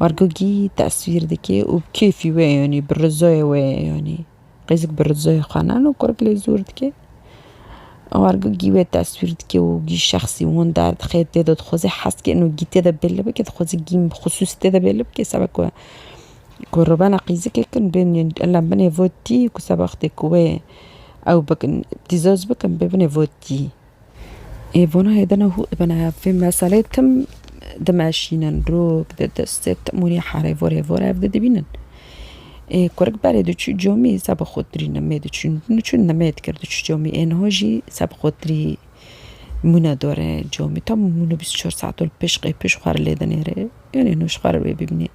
وارجوجي تصوير دكي وبكيفي وي يعني بالرزاية وي يعني قيزك بالرزاية خانان وكرك لزور دكي وارجوجي وي تصوير دكي وجي شخصي وان دار تخيل تدا تخوزي حس كأنه جي تدا بيلا بكي تخوزي جي بخصوص تدا بيلا بكي سبك كوربانا قيزك كن بين يعني بني فوتي كسبختك وي أو بكن ابتزاز بكن ببني فوتي إيه بنا هيدنا هو بنا في مسألة تم دماشينا روك دست موني حاري فوري فوري فدا دبينن إيه كورك بالي دوتش جومي ساب خطري نمي دوتش نچون نمي تكر دوتش جومي إن هوجي ساب خطري مونا دور جومي تم مونا 24 ساعة البيش قي بيش خار ليدنيري يعني نوش خار ببني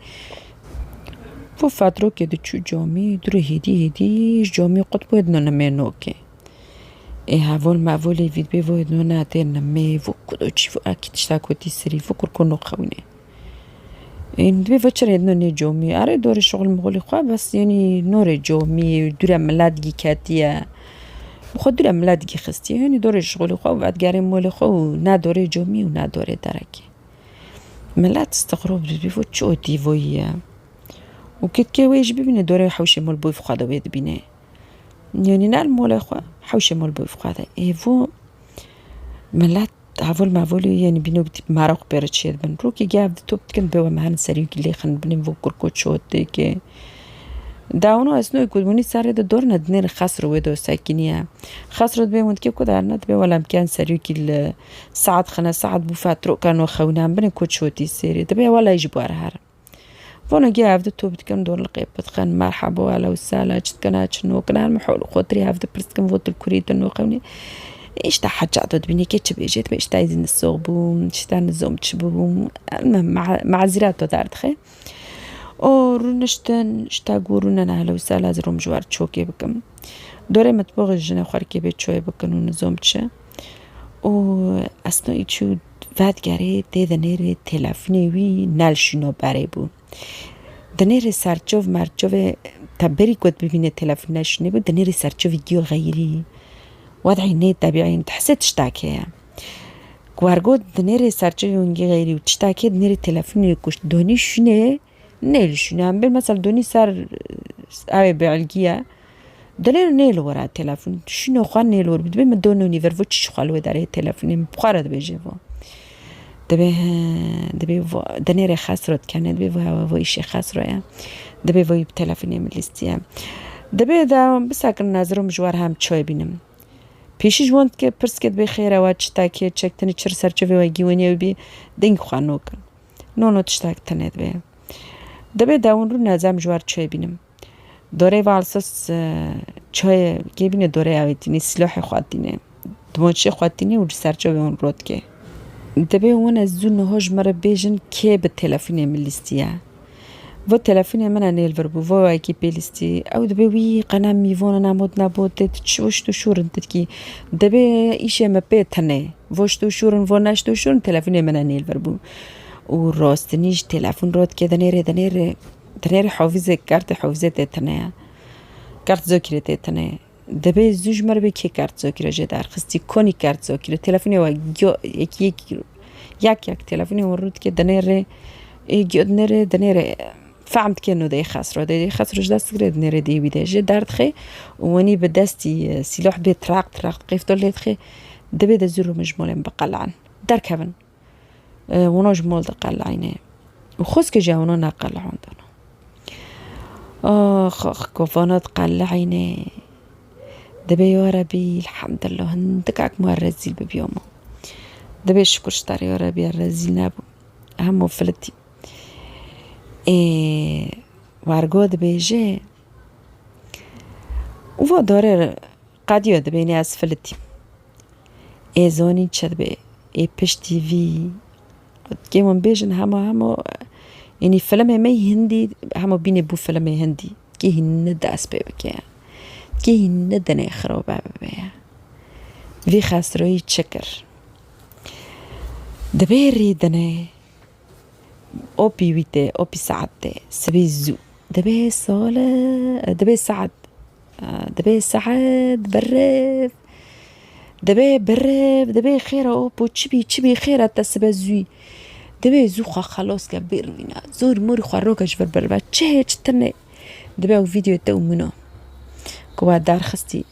فو فاترو كي دوتش جومي درو هدي جومي قطبو يدنا نمي نوكي إيه هافول ما فولي فيد بي فويد نونا تين نمي فو كدو تشيفو أكيد شتاكو تيسري فو كركونو قوني إن بي فاتشر يدنا ني جومي أري دوري شغل مغولي خواه بس يعني نوري جومي دوري ملادجي كاتيا وخد دوري ملادجي خستي يعني دوري شغلي خواه وبعد قاري مولي خواه نا دوري جومي ونا دوري دركي ملات استغرب بي فو تشو تي فويا وكيت كي ويج ببيني دوري حوشي مول بوي فخادا ويد بيني يعني نال مولا خوا حوشي مول بوي فخادا إيفو ملات هافول ما فولي يعني بينو بتي ماروق بيرتشيد بن روكي جاب توب كن بوا مهان سريوك اللي خن بني فو كركوت شوت كي داونو اسنو يكون مني ساري دور ندنير خسر ويدو ساكنيا خسرت بي وانت كيف كده عرنت بي ولا مكان سريوك الساعة خنا ساعة بوفاترو كانوا خونا بني كوت شوتي سيري دبي ولا يجيبوا هر فانا جي عبد التوب كان دور القيب بتخن مرحبا ولا وسالة كنا شنو كنا محول خاطري عبد برست كان فوت الكوريت انه قوني ايش تا حاجة عدد بني كتشب اجيت ما ايش تايزين الصوبو ايش تا نزوم تشبو مع زيرات دار خي او رونشتن اشتاقو رونا على وسالة زروم جوار تشوكي بكم دوري متبوغ الجنة خاركي بيت شوي بكن ونزوم تشا و اصلا ايشو فاد گره ده دنير تلفني وي نال شنو بريبو دنير سرچوف مرچوف تبري كنت ببين تلفنش نبو دنير سرچوف جيو غيري وضعي ني طبيعي تحسيت تشتاكي كوارغو دنير سرچوف ونجي غيري وتشتاكي دنير تلفني كوش دوني شنو نيل شنو عم مثلا دوني صار اوي بعلقية دنير نيل ورا التلفون شنو خوان نيل ور بدبي مدونو نيفرفوتش خالو داري التلفون بخارة بيجيفو دبي دنيري خسرت كانت دبي فو إشي خسرة يعني دبي فو بتلفوني من الاستيام دبي دا بساكن نازرو مجوار هم تشوي بينم پیشی جوانت که پرس کد بخیره و چتاکی چکتنی چر سرچوی و گیونی و بی دنگ خوانو کن نونو تشتاک تند بی دبی داون رو نظام جوار چوی بینم دوره والساس چای گیبینه دوره اویتینی سلاح خوادینه دموچه خوادینه و سرچوی اون رود که دبي وانا زون هوج مرة بيجن كي بالتلفوني من ليستيا فو تلفوني من انا الفربو فو اكي بيلستي او دبي وي قناه ميفون نامود نابود تشوش تو شور انتكي دبي ايشي ما بيتني فوش تو شور فوناش تو شور تلفوني من انا الفربو وراستنيش تلفون رود كده دنير حافظه كارت حافظه تتنيا كارت ذاكره تتنيا دبي زوج مرة بكي كارت ذاكره جدار خستي كوني كارت ذاكره تلفوني و يك تلفوني ورود كده دنير فهمت كأنه ده خسر جداس قريد نري دي بيده جدار تخي واني بدستي سلاح بيتراق قيف دولت خي دبي ده زورو مجمولين بقلعن دار كفن ونو جمول ده قلعينه وخوز كجاونو نقلعون دانو اخ كوفانات قلعينه دبي يا ربي الحمد لله هندكك مهرزيل ببيومو دبي شكر شتاري يا ربي الرزيل نابو هم وفلتي وارگو دبیجه و داره قدیو دبینی از فلتی زونی چه دبی پشتی وی که من بیجن همه یعنی فیلم می هندی همه بینی بو فیلم هندی که هنده دست ببکه که هنده نخراب ببکه وی خسروی چکر دبیری دنه أوبي ويته أوبي سعادة سبي زو دبي صالة دبي سعد دبي سعد برف دبي برف دبي خير أو بو تشبي خير تسبة زوي دبي زوخة خلاص كبير فينا زور موري خروكش بربربا تشه تشتني دبي أو فيديو تو منو كوا دار خستي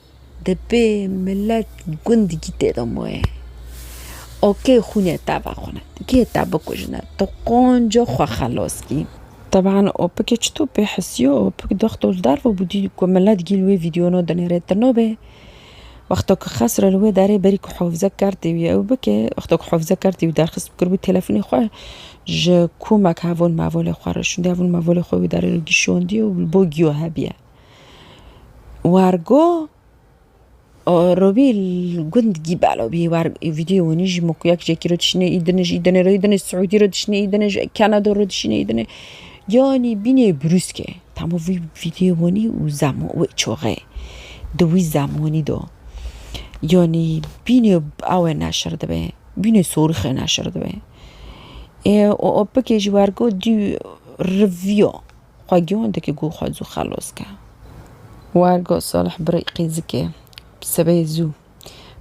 دبي ملات جند جيتة دموه اوكي خوني تابع خونه كي تابع كوجنا تقونجو خو خلاص كي طبعا او بكيتشتو بحسيو او بك دختو الدار وبدي كملات جيلوي فيديو نو دنيرت نوبه وقتك خسر الوي داري بريك حافظه كارتي او بك وقتك حافظه كارتي ودار خص بكربو تليفوني خو ج كوماك هافون مافول خورش دافون مافول خو داري الجيشوندي وبوغيو هابيا وارغو روبي الجند جيب على بيوار فيديو ونيجي مكوياك جاكي ردشني يدني السعودي ردشني يدني كندا ردشني يدني يعني بيني بروسكي تامو في فيديو وني وزامو وچوغي دوي زاموني دو يعني بيني او نشر دبه بيني صورخ نشر دبه او بكي جوارغو دي ريفيو قاجون دكي جو خازو خلاص كا وارغو صالح بريقي زكي سبه زو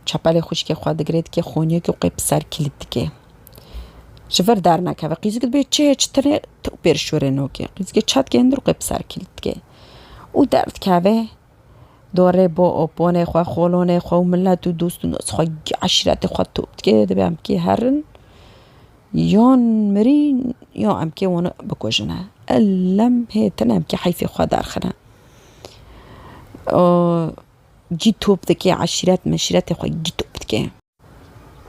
چپل خوش که خواهد گرید که خونیه که قیب سر کلید که شفر در نکه و قیزی که باید چه تو برشوره نو که قیزی که چت که اندر قیب سر کلید که او درد که و داره با آبانه خواه خالانه خواه ملت و دوست و ناس خواه عشیرت خواه توبت که دبه هم که هرن یان مرین یا هم که وانا بکوشنه اللم هیتن هم که حیفی خواه درخنه جي توب دكي عشيرات مشيرات خوي جي توب دكي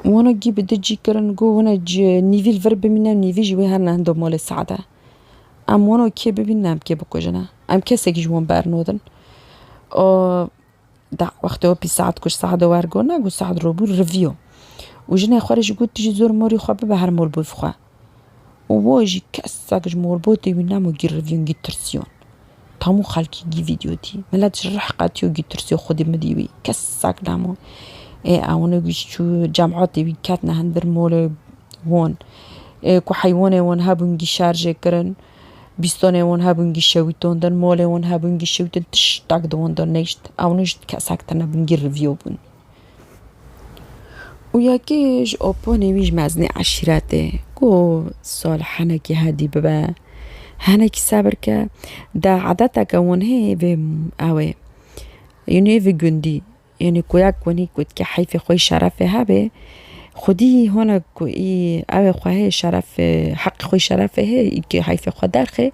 وانا جي بده جي كرن جو وانا جي نيفي الفرب منا نيفي جوي هرنا عندو مال السعادة ام وانا كي ببينام كي بكو جنا ام كسك جوان بارنودن دا وقت بي ساعد كوش ساعدة وارجونا جو ساعد روبو ريفيو وجنا خارج قلت تجي زور موري خو بهر مول بو فخوا وواجي كسك جمور بوتي وينامو جي ريفيو جي ترسيون تامو خالكي جي فيديو تي ملا تجرح قاتيو جي ترسيو خودي مديوي كساك دامو اونو جيشو جامعاتي بي كاتنا هندر مول وون كو حيواني وون هابون جي شارجي كرن بيستاني وون هابون جي شويتون دن مولي وون هابون جي شويتون تشتاك دوون دن نيشت اونو جيت كساك تنا بنجي ريفيو بون وياكيش اوبوني ويج مازني عشيراتي كو صالح هنكي هادي ببا هنكي سابركا دا عادتا كون هي في اوي يعني في جندي يعني كوياك وني كنت كحيفي خوي شرف هابي خدي هنا كوي اوي خوي شرف حق خوي شرف هي كي حيفي خو دارخي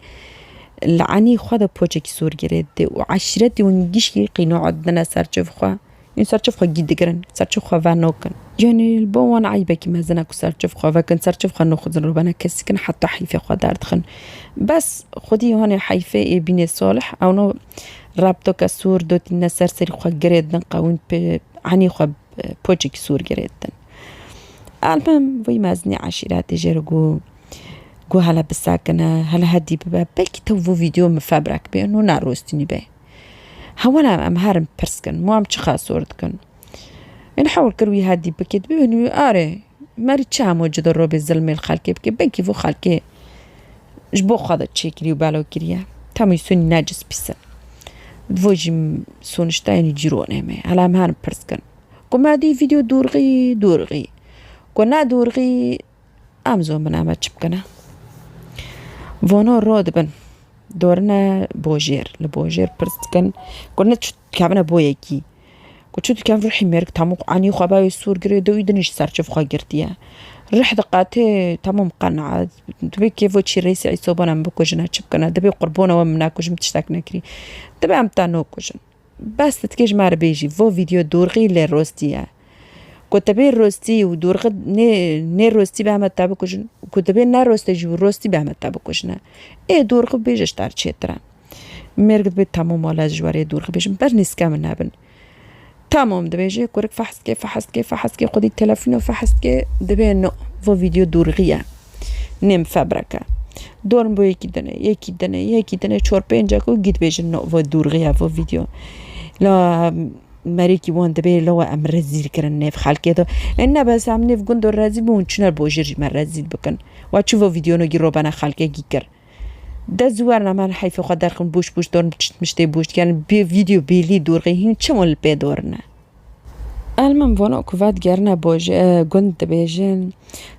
لعني خدا بوجيك سور جريد وعشرتي ونجيش قينو عدنا سرچف خو این سرچف خو گیدگرن سرچف خو ونوکن يعني البوان عيبك ما زنك سرچف خو وكن سرچف خو نخذ ربنا كسكن حتى حيفي خو دردخن بس خدي هون حيفي بين صالح او نو رابطو كسور دوت النسر سري خو جريدن قاون عني خو بوجيك سور جريدن المهم وي مازني عشيرات جرجو جو هلا بساكنه هلا هدي بك تو فيديو مفبرك بانه ناروستني به هولا ام هارم برسكن مو ام تشخا صورتكن نحاول كروي هادي بكيت بينو اري ماري تشا موجود الروبي الزلمي الخالكي بكي بنكي فو خالكي جبو خاضت تشيكلي وبالو كريا تامي سوني ناجس بيسن دفوجي سونشتايني جيرون همي هلا ام هارم برسكن كم هادي فيديو دورغي كنا دورغي امزو من اما تشبكنا فونو رودبن دورنا بوجير لبوجير برسكن كنا كابنا بويكي كنت كان روحي ميرك تامو عني خباي السور قريدو يدنيش سارشف خا قرتيا رح دقاتي تامو مقنعة دبي كيفو تشي ريسي عيسوبانا مبكو جنا تشبكنا دبي قربونا ومناكو جم تشتاك نكري دبي امتانوكو جن بس تتكيج مار بيجي فو فيديو دورغي للروستيا كنت بي روستي ودورغ ني روستي بعمل تابكو جن كنت بي نا روستي جو روستي بعمل تابكو جنا ايه دورغ بيجش تار تشيترا ميرك دبي تامو مالا جواري دورغ بيجم بر نسكا من نابن تمام دبيجي كورك فحصكي خدي التلفون وفحصكي دبي انه فو فيديو دورغيا نم فبركه دورم بو يكي دنه چور پنجاكو گيت بيجن نو فو دورغيا فو فيديو لا مريكي وان دبي لو ام رزيل كرن نيف خالكي دو ان بس ام نيف گوندو رزيل بون چنر بوجير مر رزيل بكن واتشو فو فيديو نو گيرو بنا خالكي گيكر ده زوارنا من حيث قدركم بوش دور مشتي بوش كان بي فيديو بيلي دورغي هين چمول بي دورنا المهم وانا كوفات جرنا بوج جند بيجن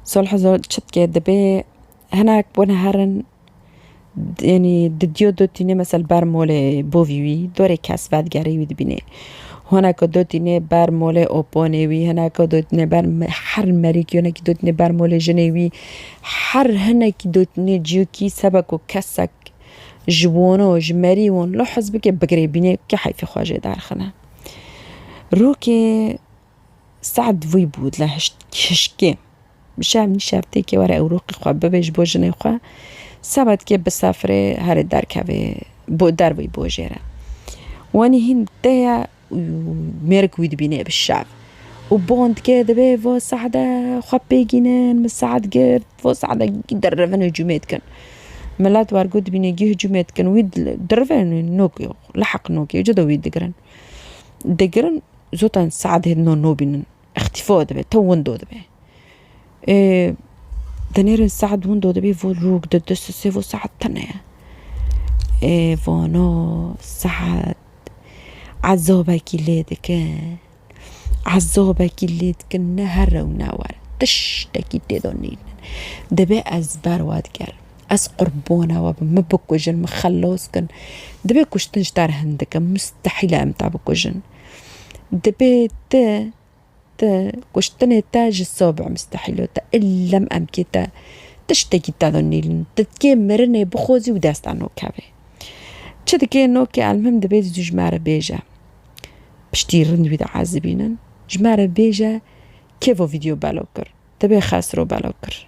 صلح زول شت كده دبي هناك بونا هرن يعني دديو دوتيني مثل بار مولي بوفيوي دوري كاس بعد جاري ويد بيني هناك دوتيني بار مولي اوبونيوي هناك دوتيني بار حر مريكي هناك دوتيني بار مولي جنيوي حر هناك دوتيني جيوكي سبكو كسك جوونو جماريون لو حزبك بقري بيني كحي في خواجه دار خنا روكي سعد في بود لا هشكي مشام نشافتي كي ورا اوروقي خوا ببيج بوجني خوا سبت كي بسافري هر دار كابي بو دار بي بوجيرا واني هين تاع ميرك ويد بيني بالشعب وبوند كده بي فو سعدة خبي جنان مساعد قرد فو سعدة درفن هجومات كان ملات وارجود بيني جه هجومات كان ويد درفن نوكيو لحق نوكيو جدا ويد دقرن زوتان سعد هدنو نوبين اختفاء دبي تو وندو دبي دنيرن سعد وندو دبي فو روك ددس سيفو سعد تنيا فونو سعد عزوبك اللي كان عزوبك اللي كان نهر وناور تشتكي تدونين دبي أزبار وادكر أس قربونا وبمبك وجن مخلوص كان دبي كوش تنشتار هندك مستحيل أمتع بكوجن دبي تا كوشتني تاج الصابع مستحيل إلا مأمكتا تشتكي تدونين تتكي مرني بخوزي وداست عنو كابي تشتكي نوكي المهم دبي زوج مارا بيجا بشتيرن بيدا عازبينن جمارة بيجا كيفو فيديو بالوكر دبي خاسرو بالوكر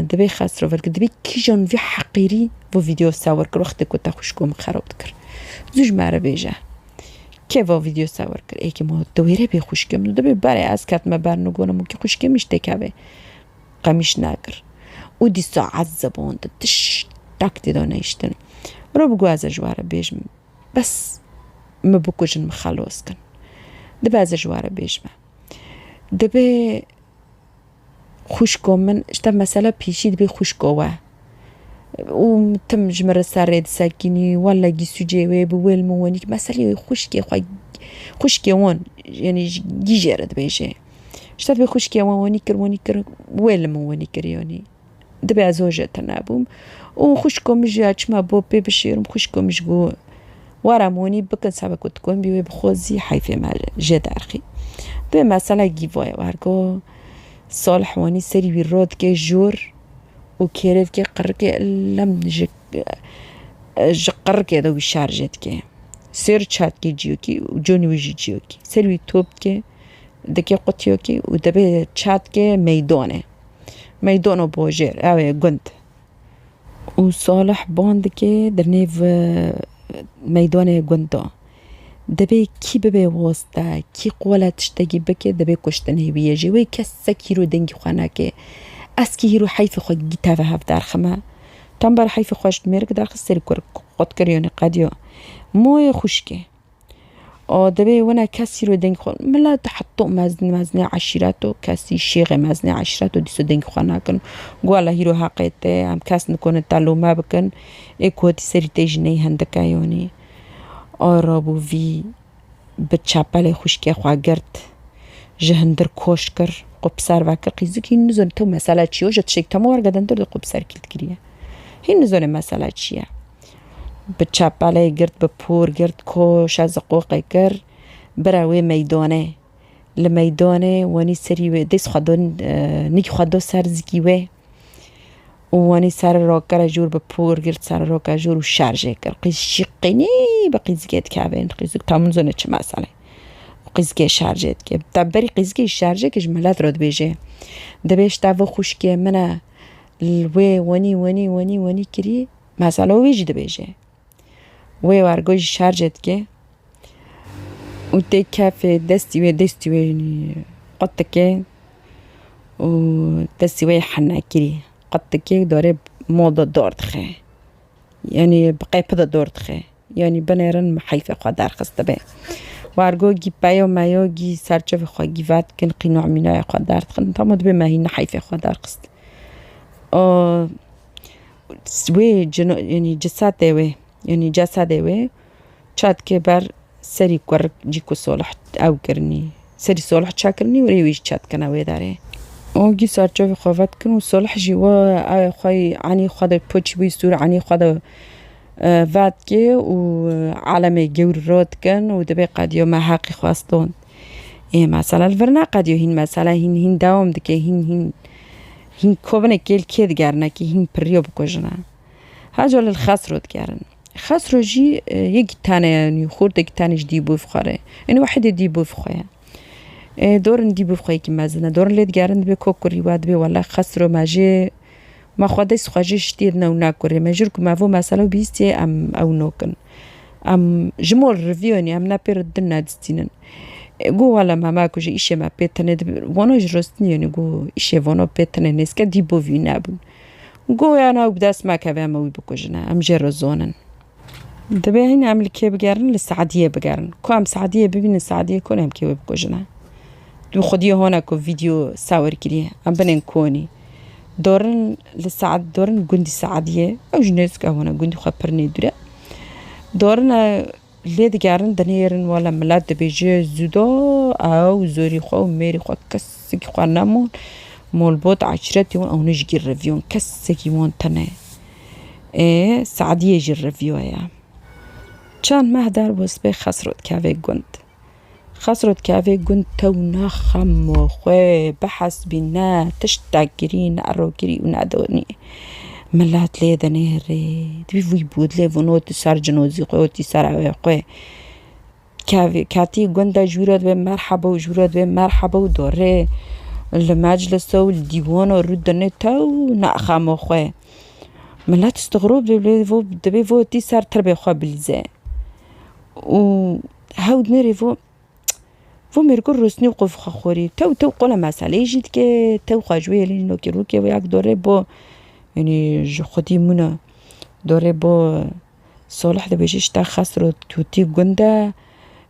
دبي خاسرو فرق دبي كيجون في حقيري فو فيديو ساوركر وقتك وتاخشكم خرابتكر زوج مارا بيجا كيفو فيديو ساوركر ايكي مو دويرة بي خوشكم دبي باري اسكات ما بار نقونا ممكن خوشكم مش تكابي قميش ناكر ودي ساعة زبون تش تاكتي دونا يشتن رو بقوازة جوارة بيجم بس ما بكوجن مخلوص كن دبي از جوارة بيجمع دبي خوشكو من اشتب مسألة بيشي دبي خوشكوه وتم جمرة ساريد ساكيني ولا جيسو جيوي بويل موانيك مسألة خوشكي وان يعني جيجيرة دبي جي اشتب بي خوشكي وانيكر ويل موانيكر يعني دبي ازوجة تنابوم وخوشكو مجياتش ما بوبي بشيرم خوشكو مجگو ورموني بكن سبكو تكون بيوي بخوزي حيفي مال جد أرخي دبي مسألة جيفوية وارگو صالح واني سري بيرود كي جور وكيرد كي قركي لم جقركي دو بشارجت كي سير تشات كي جيوكي وجوني ويجي جيوكي سير توب كي دكي قطيوكي ودبي تشات كي ميدونو بوجير اوي قنت وصالح بوند كي درنيف ميدانه قندا دبي كي ببي واسطة كي قولة تشتاقي بكي دبي كشتنه بيجي وي كسكي رو دنگي خواناكي اسكي هيرو حيفي خو جيتاوه هف دار خما تنبر حيفي خوش ميرك دار خسر قد كريوني قاديو موي خوشكي او دبي وانا كاسي رو دنگي خوان ملا تحطو مازني عشيراتو كاسي شيغي مازني عشيراتو ديسو دنگي خواناكن قوالا هيرو هاقيتي عم كاس نكون تالو ما بكن ايكوتي سري تيجني هندكايوني آرابو وی بچپل خوشکی خواه گرد جهندر کوشکر قبسر وکر قیزی که این نزون تو مسئله چیه جد شک تمام ورگدن در قبسر کلت کریه این نزون مسئله چیه بچپل گرد بپور گرد کوش از قوقی کر براوی میدانه لمیدانه وانی سری و دیس خدون نیک خدو سر زگیوه واني سر راكر جور بپور گرد سر راكر جور و شارجه کر قیزی قینی با قیزگیت که بین قیزگ تامون زنه چه مسئله قیزگی شارجه که تبری قیزگی شارجه که جملات رد بیجه دبیش تاو خوش که منه الوی وانی کری مسئله ویجی دبیجه وی وارگوی شارجه که و تی کافه دستی وی قط که و دستی وی حنا کری قد كي دوري موضة دورت خي يعني بقى بدا دورت خي يعني بنيرن محيفة قدر خست به وارجو جي بايو مايو جي سرچه في خوا جيفات كن قينوع مناي قدر خن تمد بما هي نحيفة قدر خست وي جنو يعني جسد وي يعني جسد وي شاد كبر سری کور جیکو صلح او کرنی سری صلح چا کرنی و ریویش چات کنه وی داره اوگی سرچه خوابت کن و صلح جوا خوای عنی خود پوچ بیستور عنی خود واد که و عالم جور رود کن و دبی قد یوم حقی خواستون مثلا الورنا قد هین مثلا هین دوام دکه هین کوبنه کل گرنه که هین پریو بکوجنه هجال الخسرو دگرن خسرو جی یک تانه یعنی خورد یک تانش دی بوف خاره این واحد دی بوف خواه دورن دی بوف خواه که مزنه دورن لید گرن به کوکری واد به والله خسرو ماجه ما خودش خواجش دیر نو نکره مجور که ما مثلا بیستی ام او نوکن ام جمول ریویونی ام نپر دن ندستینن گو والا ماما کجا ایشه ما پیتنه وانوش رستنی یعنی گو ایشه وانو پیتنه نیست که دی بوی نبود گو یا نو بدست ما که ما وی بکوجنه ام جرزونن دبی هین عمل که بگرن لسعدیه بگرن کو ام سعدیه ببین سعدیه کنم که وی بکوجنه دو خودی هانا کو ویدیو ساور کریه ام بنن کونی دورن لسعد دورن جندي سعدية أو جنس كهونا جندي خبرني درا دورن ليد جارن دنيرن ولا ملاد بيجي زودا أو زوري خو ميري خو كسكي خو نامون مول بوت عشرتي أو نجي الريفيون كسكي مون تنا سعدية جي الريفيو يا كان مهدر وسبي خسرت كافي جند خسرت كافي جند تونا خم خوي بحث بنا تشتاقرين عروكري ونادوني ملات لي دنيري تبي بود لي ونوت سار جنوزي قوتي سار قوي كافي كاتي جند جورات بمرحبا وجورات بمرحبا ودوري المجلس والديوان والردن تو ناخم خوي ملات استغرب دبي فو تي سار تربي خو بلزه و هاود نري فو ميركور روسني وقف خوري تو قولا مسئله يجيد که تو خواجوه لینو که رو که و یک دوره با یعنی خودی مونه دوره با صالح ده بجیش تا خسرو توتی گنده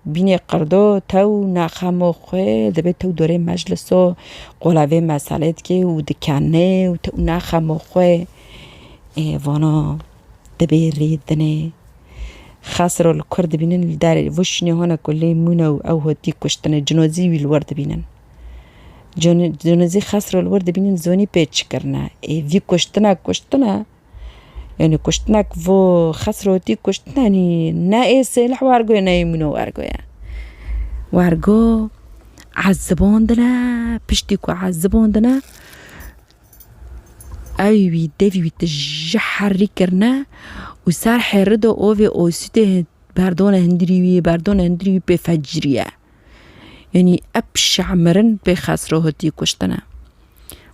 بینی قردو تو نخم خواه ده به تو دوره مجلس و قولاوه مسئله که و دکنه و تو نخم خواه وانا ده به ریدنه خسرو الكرد بينن الدار وش نهانا كله منو أو هدي كشتنا جنازي والورد بينن جنازي خسرو الورد بينن زوني بيتش كرنا في كشتنا يعني كشتنا كفو خسرو هدي كشتنا يعني نا سلاح وارجو نا منو وارجو عذبوندنا بشتكو عذبوندنا أيوة دافي بتجحر كرنا وصار حرده أوفي أوسيته بردون هندريوي بفجرية يعني أبشع مرن بخسره هدي كشتنا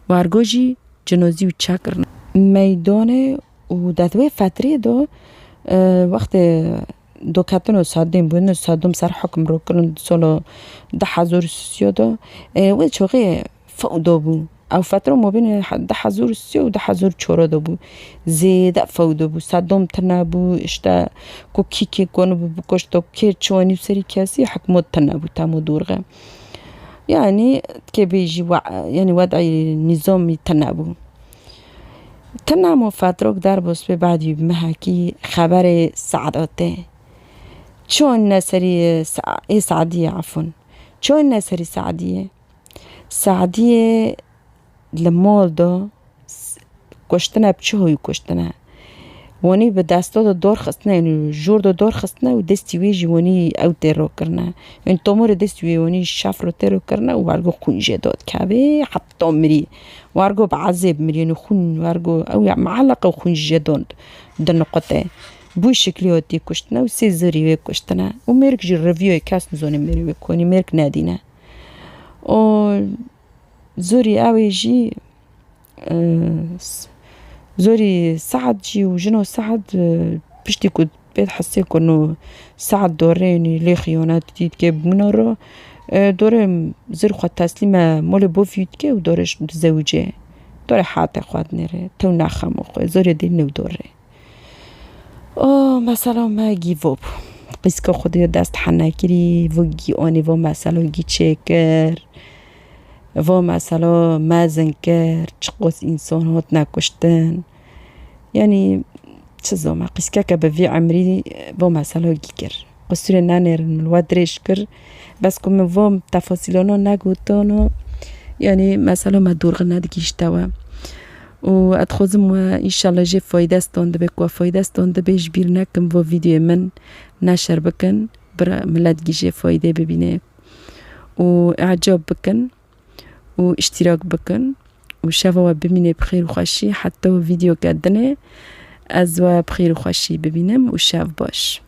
وارجوجي جنازي وتشاكرنا ميدانه ودادوي فترة دو وقت دو كاتنو صادم بودن صادم سر حكم رو كرن سولو 10,000 سيادة وشوقي فوضى بو او فتره ما بین 10,000 و 10,004 بو زیاد فوضى بو صدام تنابو اشتا کو کی کنو بو کشتو کی چونی سری کسی حکومت تنابو تامو دورغه يعني كي بيجي يعني وضع نظامي تنامو فتره دار بس بعد بمحكي خبر سعادته چون نسري سعدية عفوا چون نسري سعدية لمال دا کشتنه بچه کشتنه وانی به دستا دار خستنه یعنی جور دار خستنه و دستی ویجی وانی او تیرو کرنه یعنی تومور دستی وانی شف رو تیرو کرنه و ورگو خونجه داد که حتی مری ورگو بعذاب مری یعنی خون ورگو او معلقه و خونجه داد در نقطه بوی شکلی هاتی کشتنه و سی زری وی کشتنه و مرک جی رویوی کس نزانی مری وی کنی مرک ندینه و زوري اوي جي زوري سعد جي وجنو سعد بشتي كنت بيت حسيك انه سعد دوريني لي خيانات تيتكب منورو دوري زر خو تسليمه مول بوفيتكي ودورش متزوجه دوري حاتي خوات نيره تو نخم خو زوري دي نو دوري مثلا ما گیوب قیسکا خودی دست حنکری و گی آنی و مثلا گی چکر و مثلا مازن کرد چقوس انسان هات نکشتن یعنی چه زمان قیسکا که به وی عمری و مثلا گی کرد قصور نانير من الوادريش كر بس كم فهم تفاصيلنا نقولتونه يعني مثلا ما دور غنا دقيش توا وأتخوزم وإن شاء الله جي فايدة استوند وفايدة استوند جبيرنا كم فو فيديو من نشر بكن برا ملاد جي فايدة ببينه وإعجاب بكن واشتراك بكن وشافوا ببينه بخير وخشي حتى فيديو قدنه أزوا بخير وخشي ببينم وشاف باش.